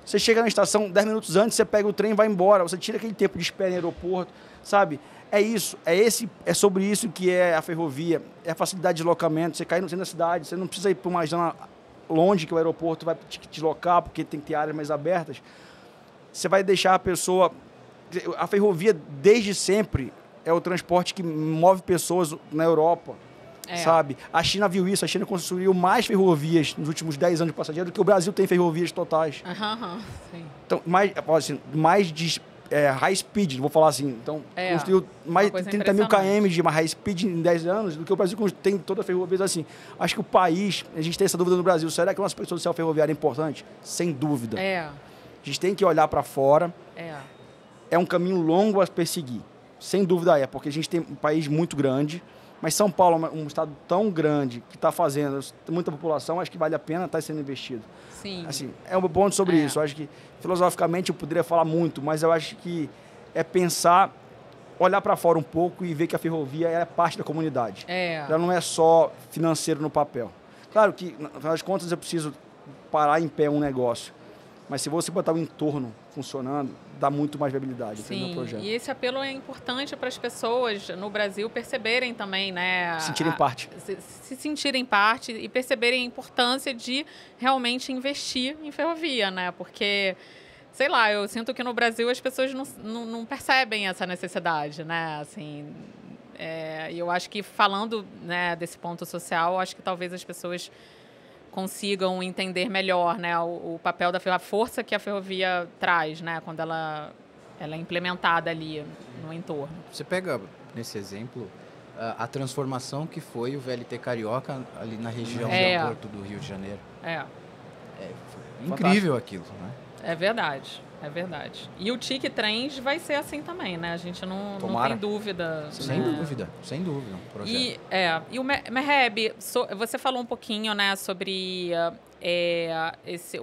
Você chega na estação 10 minutos antes, você pega o trem e vai embora. Você tira aquele tempo de espera em aeroporto, sabe? É isso, é sobre isso que é a ferrovia, é a facilidade de deslocamento. Você cai no centro da cidade, você não precisa ir para uma zona longe que o aeroporto vai te deslocar, porque tem que ter áreas mais abertas. Você vai deixar a pessoa... A ferrovia, desde sempre, é o transporte que move pessoas na Europa, sabe? A China viu isso, a China construiu mais ferrovias nos últimos 10 anos de passageiro do que o Brasil tem ferrovias totais. Sim. Então, mais de high speed, vou falar assim. Então, construiu mais de 30 mil km de high speed em 10 anos do que o Brasil tem toda a ferrovia. Assim, acho que o país, a gente tem essa dúvida no Brasil, será que o nosso projeto social ferroviário é importante? Sem dúvida. A gente tem que olhar para fora. É um caminho longo a perseguir. Sem dúvida porque a gente tem um país muito grande, mas São Paulo é um estado tão grande que está fazendo muita população, acho que vale a pena estar sendo investido. Sim. Assim, é um ponto sobre isso. Eu acho que, filosoficamente, eu poderia falar muito, mas eu acho que é pensar, olhar para fora um pouco e ver que a ferrovia é parte da comunidade. Ela não é só financeiro no papel. Claro que, no final das contas, eu preciso parar em pé um negócio, mas se você botar o entorno funcionando, dá muito mais viabilidade no projeto. E esse apelo é importante para as pessoas no Brasil perceberem também, né? Sentirem parte. Se sentirem parte e perceberem a importância de realmente investir em ferrovia, né? Porque, sei lá, eu sinto que no Brasil as pessoas não percebem essa necessidade, né? Assim, eu acho que falando, né, desse ponto social, acho que talvez as pessoas consigam entender melhor, né, o papel da ferrovia, a força que a ferrovia traz, né, quando ela é implementada ali no entorno. Você pega, nesse exemplo, a transformação que foi o VLT Carioca ali na região do Porto do Rio de Janeiro. Foi incrível aquilo, né? É verdade. E o TIC Trens vai ser assim também, né? A gente não tem dúvida. Sem dúvida. Um projeto. E o Meheb, você falou um pouquinho, né, sobre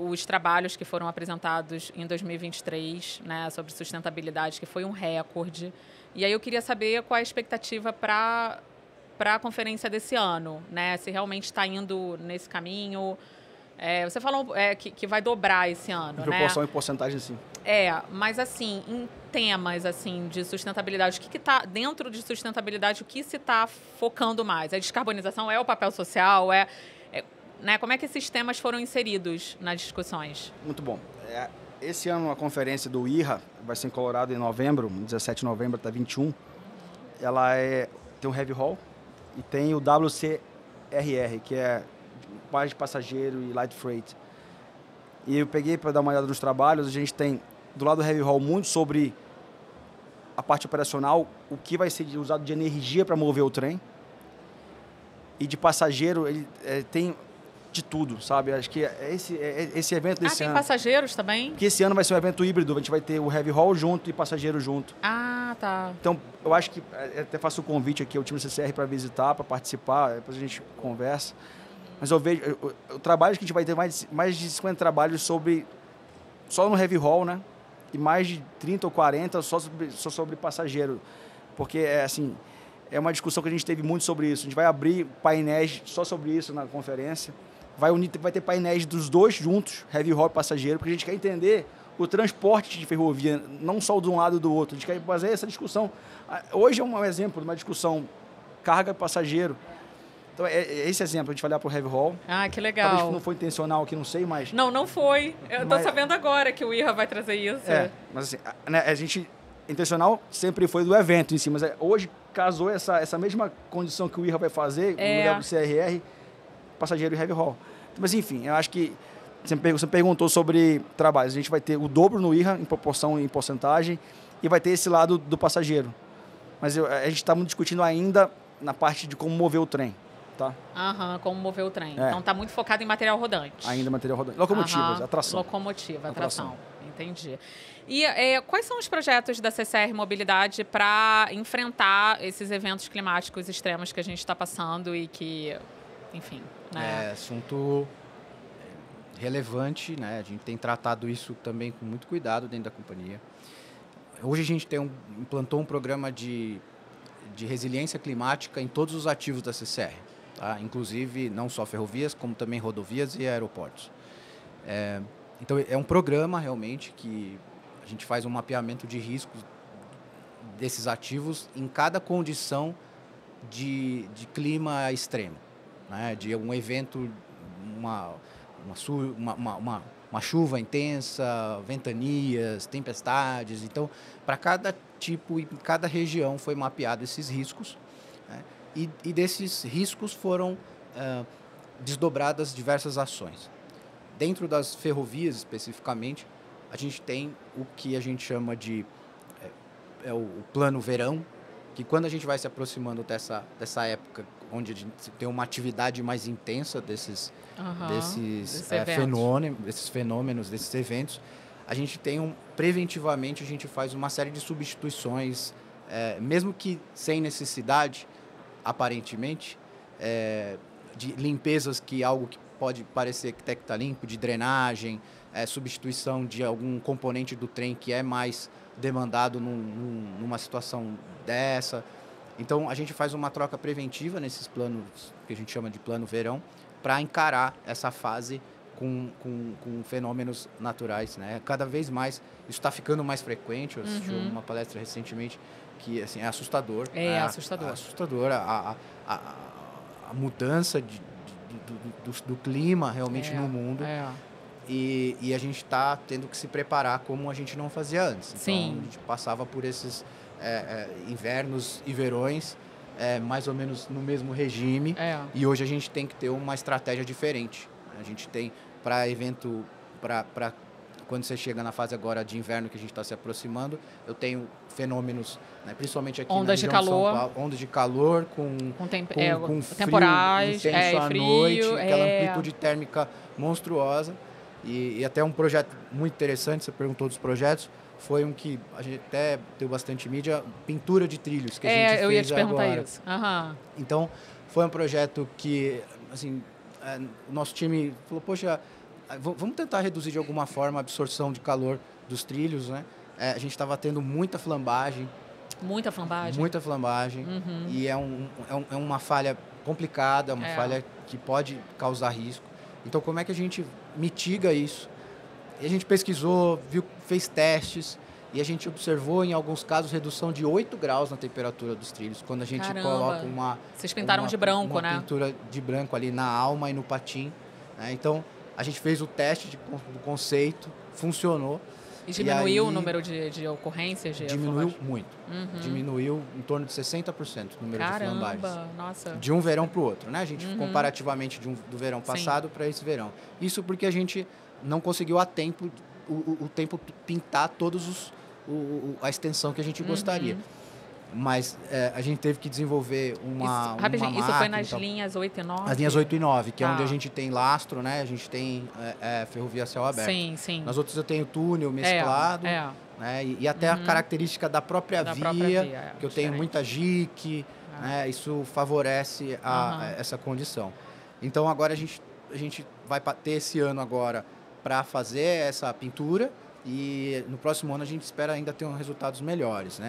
os trabalhos que foram apresentados em 2023, né, sobre sustentabilidade, que foi um recorde. E aí eu queria saber qual é a expectativa para a conferência desse ano, né? Se realmente está indo nesse caminho. Você falou que vai dobrar esse ano, em proporção e porcentagem, sim. Mas assim, em temas assim, de sustentabilidade, o que está dentro de sustentabilidade, o que se está focando mais? A descarbonização é o papel social? Né, como é que esses temas foram inseridos nas discussões? Muito bom. Esse ano a conferência do IRA vai ser em Colorado em novembro, 17 de novembro até 21. Ela tem o Heavy Haul e tem o WCRR, que é mais de passageiro e light freight. E eu peguei para dar uma olhada nos trabalhos, a gente tem do lado do Heavy Haul muito sobre a parte operacional, o que vai ser usado de energia para mover o trem. E de passageiro, ele tem de tudo, sabe? Acho que esse evento desse ano... tem passageiros também? Porque esse ano vai ser um evento híbrido, a gente vai ter o Heavy Haul junto e passageiro junto. Tá. Então, eu acho que até faço o convite aqui ao time do CCR para visitar, para participar, depois a gente conversa. Mas eu vejo, o trabalho que a gente vai ter mais de 50 trabalhos só no Heavy Haul, né? E mais de 30 ou 40 só sobre passageiro. Porque, é uma discussão que a gente teve muito sobre isso. A gente vai abrir painéis só sobre isso na conferência. Vai ter painéis dos dois juntos, Heavy Haul e passageiro, porque a gente quer entender o transporte de ferrovia, não só de um lado e do outro. A gente quer fazer essa discussão. Hoje é um exemplo de uma discussão carga-passageiro. Então, esse exemplo, a gente vai olhar para o Heavy Haul. Que legal. Talvez não foi intencional aqui, não sei, mas... Não foi. Eu estou sabendo agora que o IRA vai trazer isso. Mas assim, a gente... Intencional sempre foi do evento em si, mas hoje casou essa mesma condição que o IRA vai fazer, o WCRR, passageiro e Heavy Haul. Mas enfim, eu acho que você perguntou sobre trabalhos. A gente vai ter o dobro no IRA, em proporção e em porcentagem, e vai ter esse lado do passageiro. Mas a gente está muito discutindo ainda na parte de como mover o trem. Tá? Como mover o trem. Então está muito focado em material rodante. Ainda material rodante. Locomotivas, atração. Locomotiva, atração. Entendi. E quais são os projetos da CCR Mobilidade para enfrentar esses eventos climáticos extremos que a gente está passando e que, enfim... Né? É assunto relevante, né? A gente tem tratado isso também com muito cuidado dentro da companhia. Hoje a gente implantou um programa de resiliência climática em todos os ativos da CCR, tá? Inclusive não só ferrovias, como também rodovias e aeroportos. Então, é um programa realmente que a gente faz um mapeamento de riscos desses ativos em cada condição de clima extremo, né? De um evento, uma chuva intensa, ventanias, tempestades. Então, para cada tipo e cada região foi mapeado esses riscos, né? E desses riscos foram desdobradas diversas ações. Dentro das ferrovias, especificamente, a gente tem o que a gente chama de o plano verão, que quando a gente vai se aproximando dessa época, onde a gente tem uma atividade mais intensa desses fenômenos, desses eventos, a gente tem preventivamente, a gente faz uma série de substituições, mesmo que sem necessidade, aparentemente, de limpezas, algo que pode parecer que está limpo, de drenagem, substituição de algum componente do trem que é mais demandado numa situação dessa. Então, a gente faz uma troca preventiva nesses planos, que a gente chama de plano verão, para encarar essa fase com fenômenos naturais, né? Cada vez mais, isso está ficando mais frequente. Eu assisti uma palestra recentemente que assim, é assustador. É assustador. Assustador a mudança do clima realmente no mundo. E a gente está tendo que se preparar como a gente não fazia antes. Então, Sim. a gente passava por esses invernos e verões mais ou menos no mesmo regime. E hoje a gente tem que ter uma estratégia diferente. A gente tem para evento, para quando você chega na fase agora de inverno que a gente está se aproximando, eu tenho fenômenos, né, principalmente aqui ondas na região de São Paulo, ondas de calor com frio temporais, intenso à frio, noite, aquela amplitude térmica monstruosa. E até um projeto muito interessante, você perguntou dos projetos, foi um que a gente até deu bastante mídia, pintura de trilhos, que a gente fez agora. Eu ia te perguntar isso. Então, foi um projeto que, assim, o nosso time falou, poxa, vamos tentar reduzir de alguma forma a absorção de calor dos trilhos, né? A gente estava tendo muita flambagem. Muita flambagem? Muita flambagem. E é uma falha complicada, uma falha que pode causar risco. Então, como é que a gente mitiga isso? E a gente pesquisou, fez testes, e a gente observou, em alguns casos, redução de 8 graus na temperatura dos trilhos, quando a gente coloca Vocês pintaram de branco, né? Uma pintura de branco ali na alma e no patim, né? Então, a gente fez o teste do conceito, funcionou. E diminuiu o número de ocorrências? Diminuiu muito. Diminuiu em torno de 60% o número de flambagens. Nossa. De um verão para o outro, né? A gente, comparativamente do verão passado para esse verão. Isso porque a gente não conseguiu a tempo, o tempo pintar todos a extensão que a gente gostaria. Mas a gente teve que desenvolver uma máquina. Isso foi nas linhas 8 e 9? As linhas 8 e 9, que é onde a gente tem lastro, né? A gente tem ferrovia a céu aberto. Sim, sim. Nas outras eu tenho túnel mesclado. Né? E até a característica da própria via, que eu tenho muita jique, né? Isso favorece essa condição. Então, agora a gente vai ter esse ano agora para fazer essa pintura. E no próximo ano a gente espera ainda ter resultados melhores, né?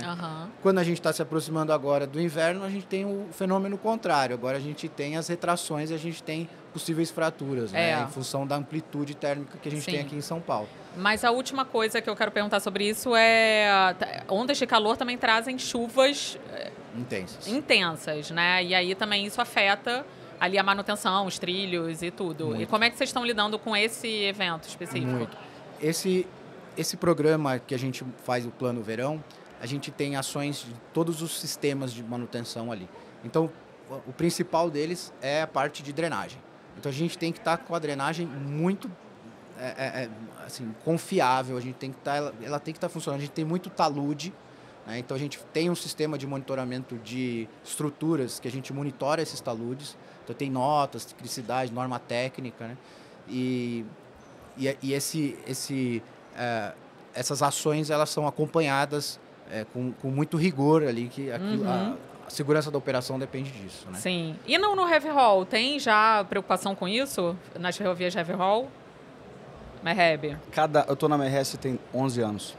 Quando a gente está se aproximando agora do inverno, a gente tem o fenômeno contrário. Agora a gente tem as retrações e a gente tem possíveis fraturas, né? Em função da amplitude térmica que a gente tem aqui em São Paulo. Mas a última coisa que eu quero perguntar sobre isso é... Ondas de calor também trazem chuvas... Intensas, né? E aí também isso afeta ali a manutenção, os trilhos e tudo. Muito. E como é que vocês estão lidando com esse evento específico? Muito. Esse programa que a gente faz, o Plano Verão, a gente tem ações de todos os sistemas de manutenção ali. Então, o principal deles é a parte de drenagem. Então, a gente tem que estar com a drenagem muito assim, confiável, a gente tem que ela tem que estar funcionando. A gente tem muito talude, né? Então, a gente tem um sistema de monitoramento de estruturas que a gente monitora esses taludes. Então, tem notas, ciclicidade, norma técnica, né? E essas ações elas são acompanhadas com muito rigor ali, que a segurança da operação depende disso, né? Sim. E no Heavy Haul, tem já preocupação com isso? Nas ferrovias Heavy Haul? Merreb? Eu estou na Merreb tem 11 anos.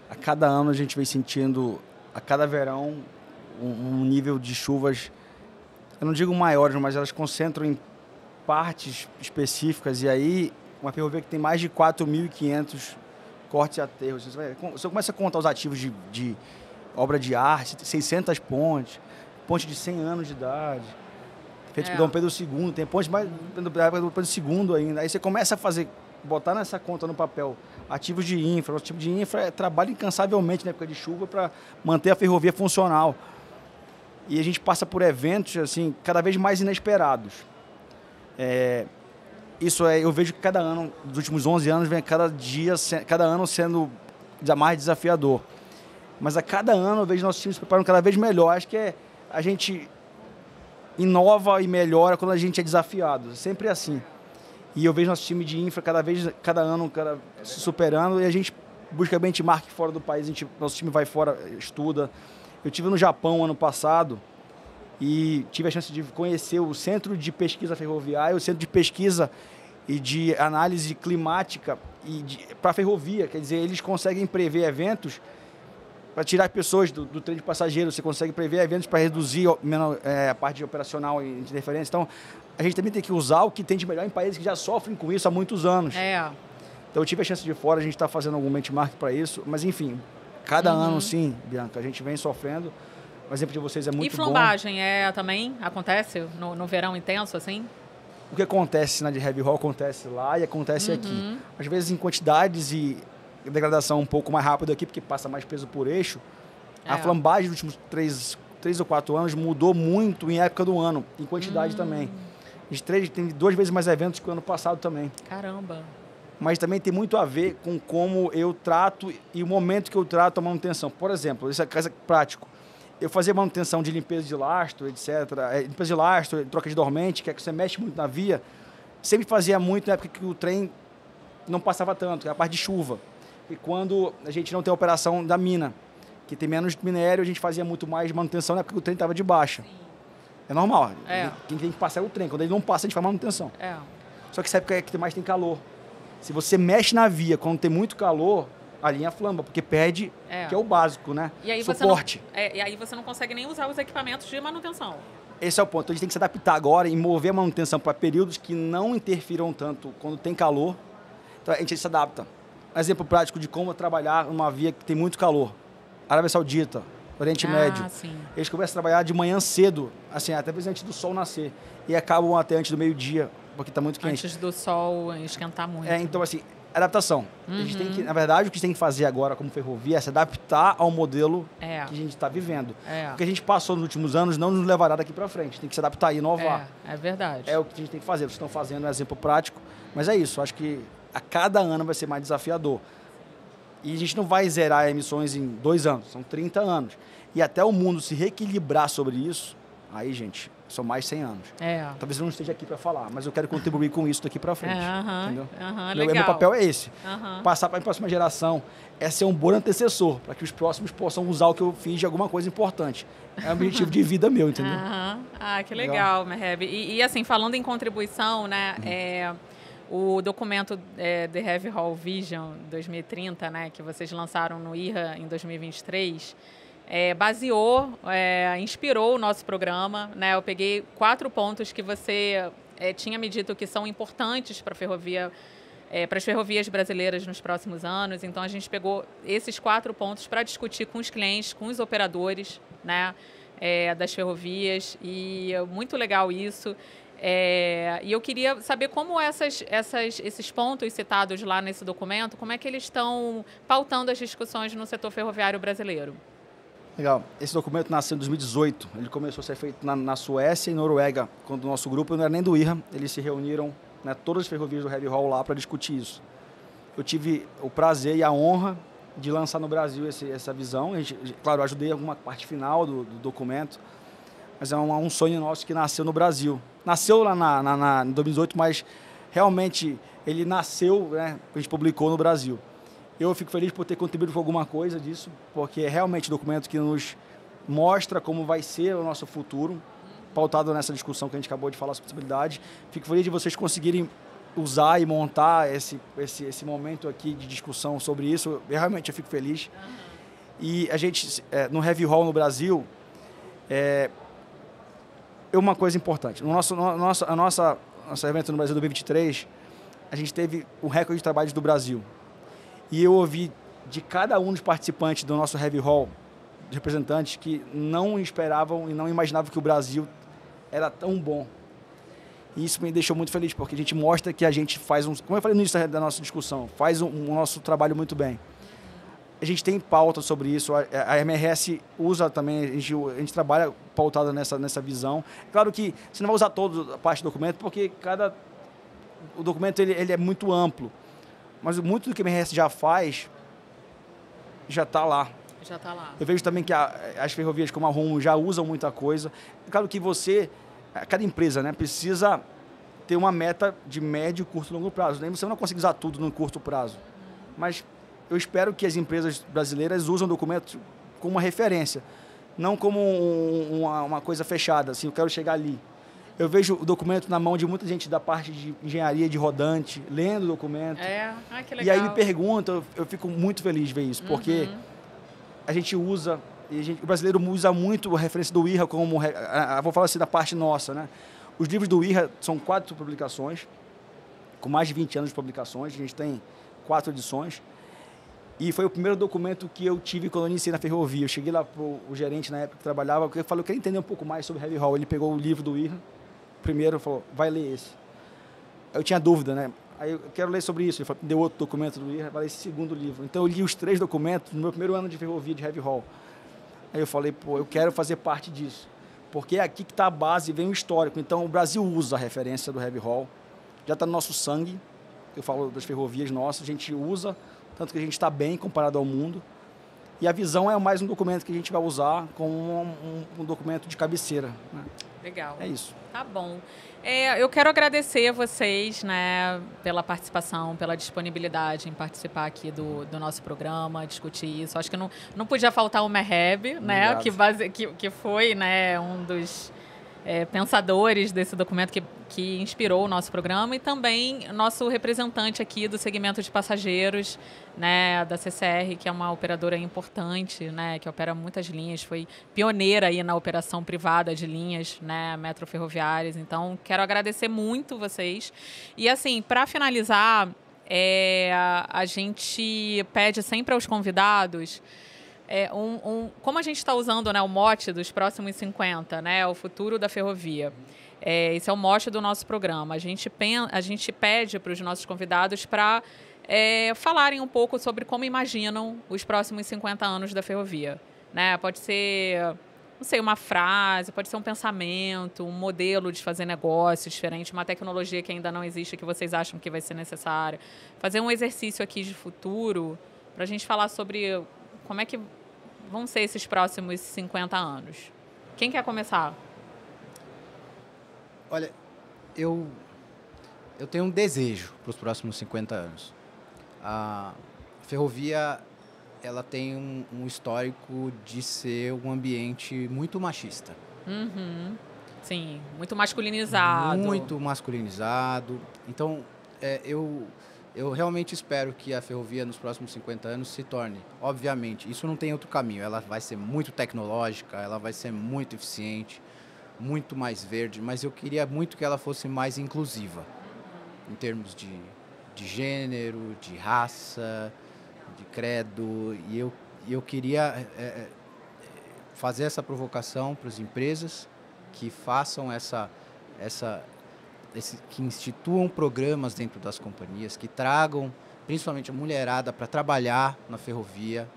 A cada ano a gente vem sentindo, a cada verão, um nível de chuvas, eu não digo maiores, mas elas concentram em partes específicas, e aí uma ferrovia que tem mais de 4.500 cortes e aterros. Você começa a contar os ativos de obra de arte, 600 pontes, ponte de 100 anos de idade, feito por Dom Pedro II, tem ponte mais da época do Pedro II ainda. Aí você começa a botar nessa conta no papel ativos de infra. O tipo de infra trabalha incansavelmente na época de chuva para manter a ferrovia funcional. E a gente passa por eventos assim, cada vez mais inesperados. Eu vejo que cada ano, dos últimos 11 anos, vem cada ano sendo mais desafiador. Mas a cada ano eu vejo nossos times se preparando cada vez melhor. Acho que a gente inova e melhora quando a gente é desafiado. Sempre assim. E eu vejo nosso time de infra cada ano se superando, e a gente busca benchmark fora do país. Nosso time vai fora, estuda. Eu estive no Japão ano passado e tive a chance de conhecer o Centro de Pesquisa Ferroviária, o Centro de Pesquisa e de Análise Climática para ferrovia. Quer dizer, eles conseguem prever eventos para tirar pessoas do trem de passageiros. Você consegue prever eventos para reduzir a parte operacional e de interferência. Então, a gente também tem que usar o que tem de melhor em países que já sofrem com isso há muitos anos. Então, eu tive a chance de fora, a gente está fazendo algum benchmark para isso. Mas, enfim, cada ano, sim, Bianca, a gente vem sofrendo. O exemplo de vocês é muito bom. E flambagem também acontece no verão intenso, assim? O que acontece na de heavy haul acontece lá e acontece aqui. Às vezes em quantidades e degradação um pouco mais rápido aqui, porque passa mais peso por eixo. A flambagem dos últimos 3 ou 4 anos mudou muito em época do ano, em quantidade também. A gente tem 2 vezes mais eventos que o ano passado também. Caramba! Mas também tem muito a ver com como eu trato e o momento que eu trato a manutenção. Por exemplo, isso é prático. Eu fazia manutenção de limpeza de lastro, etc. Limpeza de lastro, troca de dormente, que é que você mexe muito na via. Sempre fazia muito na época que o trem não passava tanto, que é a parte de chuva. E quando a gente não tem a operação da mina, que tem menos minério, a gente fazia muito mais manutenção na época que o trem estava de baixa. É normal. Quem tem que passar é o trem. Quando ele não passa, a gente faz manutenção. Só que essa época é que mais tem calor. Se você mexe na via quando tem muito calor, a linha flamba, porque perde, que é o básico, né? E aí suporte. E aí você não consegue nem usar os equipamentos de manutenção. Esse é o ponto. Então, a gente tem que se adaptar agora e mover a manutenção para períodos que não interfiram tanto quando tem calor. Então, a gente se adapta. Um exemplo prático de como trabalhar numa via que tem muito calor. Arábia Saudita, Oriente Médio. Sim. Eles começam a trabalhar de manhã cedo, assim, até antes do sol nascer. E acabam até antes do meio-dia, porque está muito quente. Antes do sol esquentar muito. Então, assim, adaptação. A gente tem que, na verdade, o que a gente tem que fazer agora como ferrovia é se adaptar ao modelo que a gente está vivendo. O que a gente passou nos últimos anos não nos levará daqui para frente. Tem que se adaptar e inovar. É verdade. É o que a gente tem que fazer. Vocês estão fazendo um exemplo prático. Mas é isso. Acho que a cada ano vai ser mais desafiador. E a gente não vai zerar emissões em 2 anos. São 30 anos. E até o mundo se reequilibrar sobre isso, aí, gente, são mais 100 anos. Talvez eu não esteja aqui para falar, mas eu quero contribuir com isso daqui para frente. Entendeu? Legal. Meu papel é esse. Passar para a próxima geração é ser um bom antecessor, para que os próximos possam usar o que eu fiz de alguma coisa importante. É um objetivo de vida meu, entendeu? Que legal, Meheb. E assim, falando em contribuição, né, o documento The Heavy Haul Vision 2030, né, que vocês lançaram no IRA em 2023, inspirou o nosso programa, né? Eu peguei 4 pontos que você tinha me dito que são importantes para a ferrovia, para as ferrovias brasileiras nos próximos anos. Então, a gente pegou esses 4 pontos para discutir com os clientes, com os operadores, né, das ferrovias, e é muito legal isso. E eu queria saber como esses pontos citados lá nesse documento, como é que eles estão pautando as discussões no setor ferroviário brasileiro. Legal. Esse documento nasceu em 2018. Ele começou a ser feito na Suécia e Noruega, quando o nosso grupo não era nem do IRA. Eles se reuniram, né, todas as ferrovias do Heavy Haul lá para discutir isso. Eu tive o prazer e a honra de lançar no Brasil essa visão. Claro, eu ajudei alguma parte final do documento, mas é um sonho nosso que nasceu no Brasil. Nasceu lá em 2018, mas realmente ele nasceu, né, a gente publicou no Brasil. Eu fico feliz por ter contribuído com alguma coisa disso, porque é realmente um documento que nos mostra como vai ser o nosso futuro, pautado nessa discussão que a gente acabou de falar sobre possibilidade. Fico feliz de vocês conseguirem usar e montar esse momento aqui de discussão sobre isso. Eu fico feliz. E a gente, no Heavy Haul no Brasil, uma coisa importante. No nosso evento no Brasil 2023, a gente teve o recorde de trabalhos do Brasil. E eu ouvi de cada um dos participantes do nosso Heavy Hall, de representantes, que não esperavam e não imaginavam que o Brasil era tão bom. E isso me deixou muito feliz, porque a gente mostra que a gente faz como eu falei no início da nossa discussão, faz o nosso trabalho muito bem. A gente tem pauta sobre isso, a MRS usa também, a gente trabalha pautada nessa visão. Claro que você não vai usar toda a parte do documento, porque o documento ele é muito amplo, mas muito do que a MRS já faz, já está lá. Já está lá. Eu vejo também que as ferrovias como a Rumo já usam muita coisa. Claro que cada empresa, né, precisa ter uma meta de médio, curto e longo prazo. Né? Você não consegue usar tudo no curto prazo. Mas eu espero que as empresas brasileiras usem o documento como uma referência, não como uma coisa fechada, assim, eu quero chegar ali. Eu vejo o documento na mão de muita gente da parte de engenharia de rodante, lendo o documento. Que legal. E aí me perguntam, eu fico muito feliz de ver isso, porque a gente usa, o brasileiro usa muito a referência do IRRA como, vou falar assim da parte nossa, né? Os livros do IRRA são 4 publicações, com mais de 20 anos de publicações, a gente tem 4 edições. E foi o primeiro documento que eu tive quando eu iniciei na ferrovia. Eu cheguei lá para o gerente na época que trabalhava, eu falei, eu quero entender um pouco mais sobre Heavy Hall. Ele pegou o livro do IRRA, primeiro, falou, vai ler esse. Eu tinha dúvida, né? Aí eu quero ler sobre isso. Ele falou, deu outro documento do IRRA, vai ler esse segundo livro. Então eu li os 3 documentos no meu primeiro ano de ferrovia de Heavy Hall. Aí eu falei, eu quero fazer parte disso. Porque é aqui que está a base, vem o histórico. Então o Brasil usa a referência do Heavy Hall. Já está no nosso sangue. Eu falo das ferrovias nossas, a gente usa, tanto que a gente está bem comparado ao mundo. E a visão é mais um documento que a gente vai usar como um documento de cabeceira. Né? Legal. É isso. Tá bom. Eu quero agradecer a vocês, né, pela participação, pela disponibilidade em participar aqui do nosso programa, discutir isso. Acho que não podia faltar o Merheb, né, que foi, né, um dos pensadores desse documento que inspirou o nosso programa, e também nosso representante aqui do segmento de passageiros, né, da CCR, que é uma operadora importante, né, que opera muitas linhas, foi pioneira aí na operação privada de linhas, né, metroferroviárias. Então, quero agradecer muito vocês. E, assim, para finalizar, a gente pede sempre aos convidados... como a gente está usando, né, o mote dos próximos 50, né, o futuro da ferrovia. Esse é o mote do nosso programa. A gente pede para os nossos convidados para falarem um pouco sobre como imaginam os próximos 50 anos da ferrovia. Né? Pode ser, não sei, uma frase, pode ser um pensamento, um modelo de fazer negócio diferente, uma tecnologia que ainda não existe que vocês acham que vai ser necessária. Fazer um exercício aqui de futuro para a gente falar sobre como é que vão ser esses próximos 50 anos. Quem quer começar? Olha, eu tenho um desejo para os próximos 50 anos. A ferrovia, ela tem um histórico de ser um ambiente muito machista. Uhum. Sim, muito masculinizado. Muito masculinizado. Então, eu realmente espero que a ferrovia nos próximos 50 anos se torne, obviamente, isso não tem outro caminho, ela vai ser muito tecnológica, ela vai ser muito eficiente, muito mais verde, mas eu queria muito que ela fosse mais inclusiva, em termos de gênero, de raça, de credo, e eu queria fazer essa provocação para as empresas que façam que instituam programas dentro das companhias, que tragam principalmente a mulherada para trabalhar na ferrovia.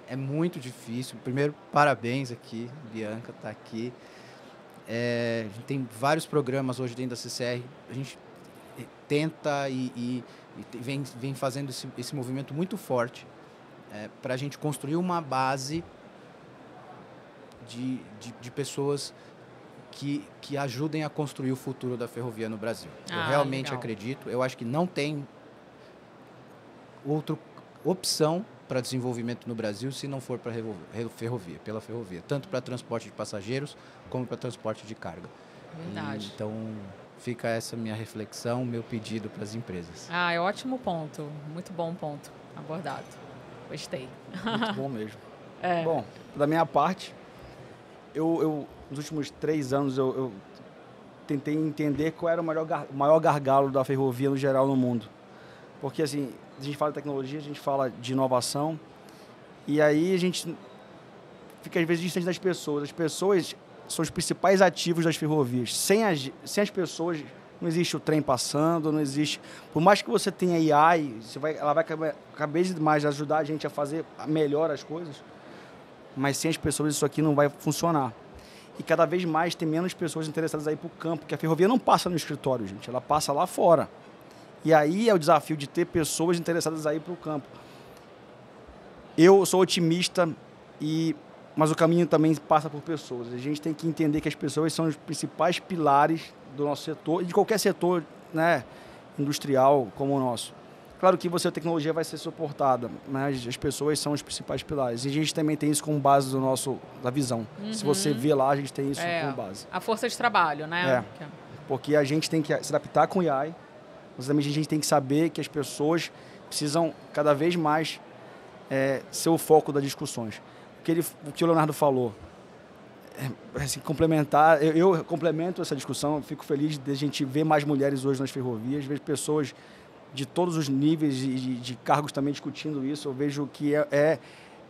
É muito difícil. Primeiro, parabéns aqui, Bianca está aqui. A gente tem vários programas hoje dentro da CCR. A gente tenta e vem fazendo esse movimento muito forte para a gente construir uma base de pessoas que ajudem a construir o futuro da ferrovia no Brasil. Eu realmente acredito. Eu acho que não tem outra opção para desenvolvimento no Brasil se não for para ferrovia, pela ferrovia, tanto para transporte de passageiros como para transporte de carga. Verdade. Então, fica essa minha reflexão, meu pedido para as empresas. É ótimo ponto, muito bom ponto abordado. Gostei. Muito bom mesmo. Bom, da minha parte, eu nos últimos 3 anos eu tentei entender qual era o maior gargalo da ferrovia no geral no mundo. Porque, assim, a gente fala de tecnologia, a gente fala de inovação, e aí a gente fica, às vezes, distante das pessoas. As pessoas são os principais ativos das ferrovias. Sem as pessoas, não existe o trem passando, não existe... Por mais que você tenha AI, ela vai cada vez mais ajudar a gente a fazer melhor as coisas, mas sem as pessoas isso aqui não vai funcionar. E cada vez mais tem menos pessoas interessadas a ir para o campo, porque a ferrovia não passa no escritório, gente, ela passa lá fora. E aí é o desafio de ter pessoas interessadas a ir para o campo. Eu sou otimista, mas o caminho também passa por pessoas. A gente tem que entender que as pessoas são os principais pilares do nosso setor, e de qualquer setor, né, industrial como o nosso. Claro que a tecnologia vai ser suportada, mas as pessoas são os principais pilares. E a gente também tem isso como base da visão. Uhum. Se você vê lá, a gente tem isso como base. A força de trabalho, né? Porque a gente tem que se adaptar com o AI, mas também a gente tem que saber que as pessoas precisam cada vez mais ser o foco das discussões. O que o Leonardo falou, assim, complementar, eu complemento essa discussão, fico feliz de a gente ver mais mulheres hoje nas ferrovias, ver pessoas de todos os níveis de cargos também discutindo isso. Eu vejo que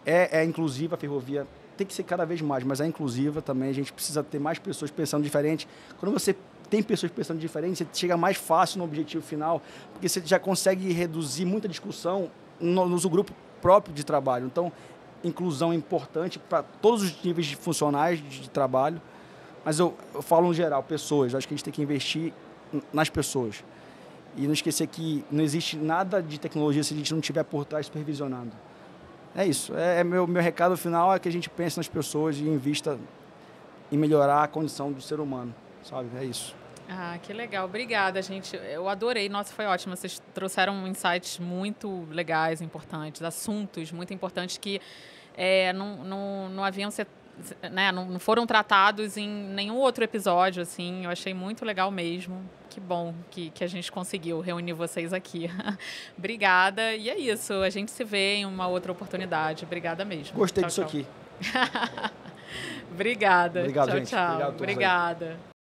é inclusiva a ferrovia, tem que ser cada vez mais, mas é inclusiva também, a gente precisa ter mais pessoas pensando diferente. Quando você tem pessoas pensando diferente, você chega mais fácil no objetivo final, porque você já consegue reduzir muita discussão no grupo próprio de trabalho. Então, inclusão é importante para todos os níveis funcionais de trabalho, mas eu falo no geral, pessoas. Eu acho que a gente tem que investir nas pessoas. E não esquecer que não existe nada de tecnologia se a gente não estiver por trás supervisionando. É isso. Meu recado final é que a gente pense nas pessoas e invista em melhorar a condição do ser humano, sabe? É isso. Ah, que legal. Obrigada, gente. Eu adorei. Nossa, foi ótimo. Vocês trouxeram insights muito legais, importantes, assuntos muito importantes que não haviam sido, né, não foram tratados em nenhum outro episódio, assim. Eu achei muito legal mesmo. Que bom que a gente conseguiu reunir vocês aqui. Obrigada. E é isso. A gente se vê em uma outra oportunidade. Obrigada mesmo. Gostei disso aqui. Obrigada. Obrigado, tchau, gente. tchau. Obrigado a todos aí. Obrigada.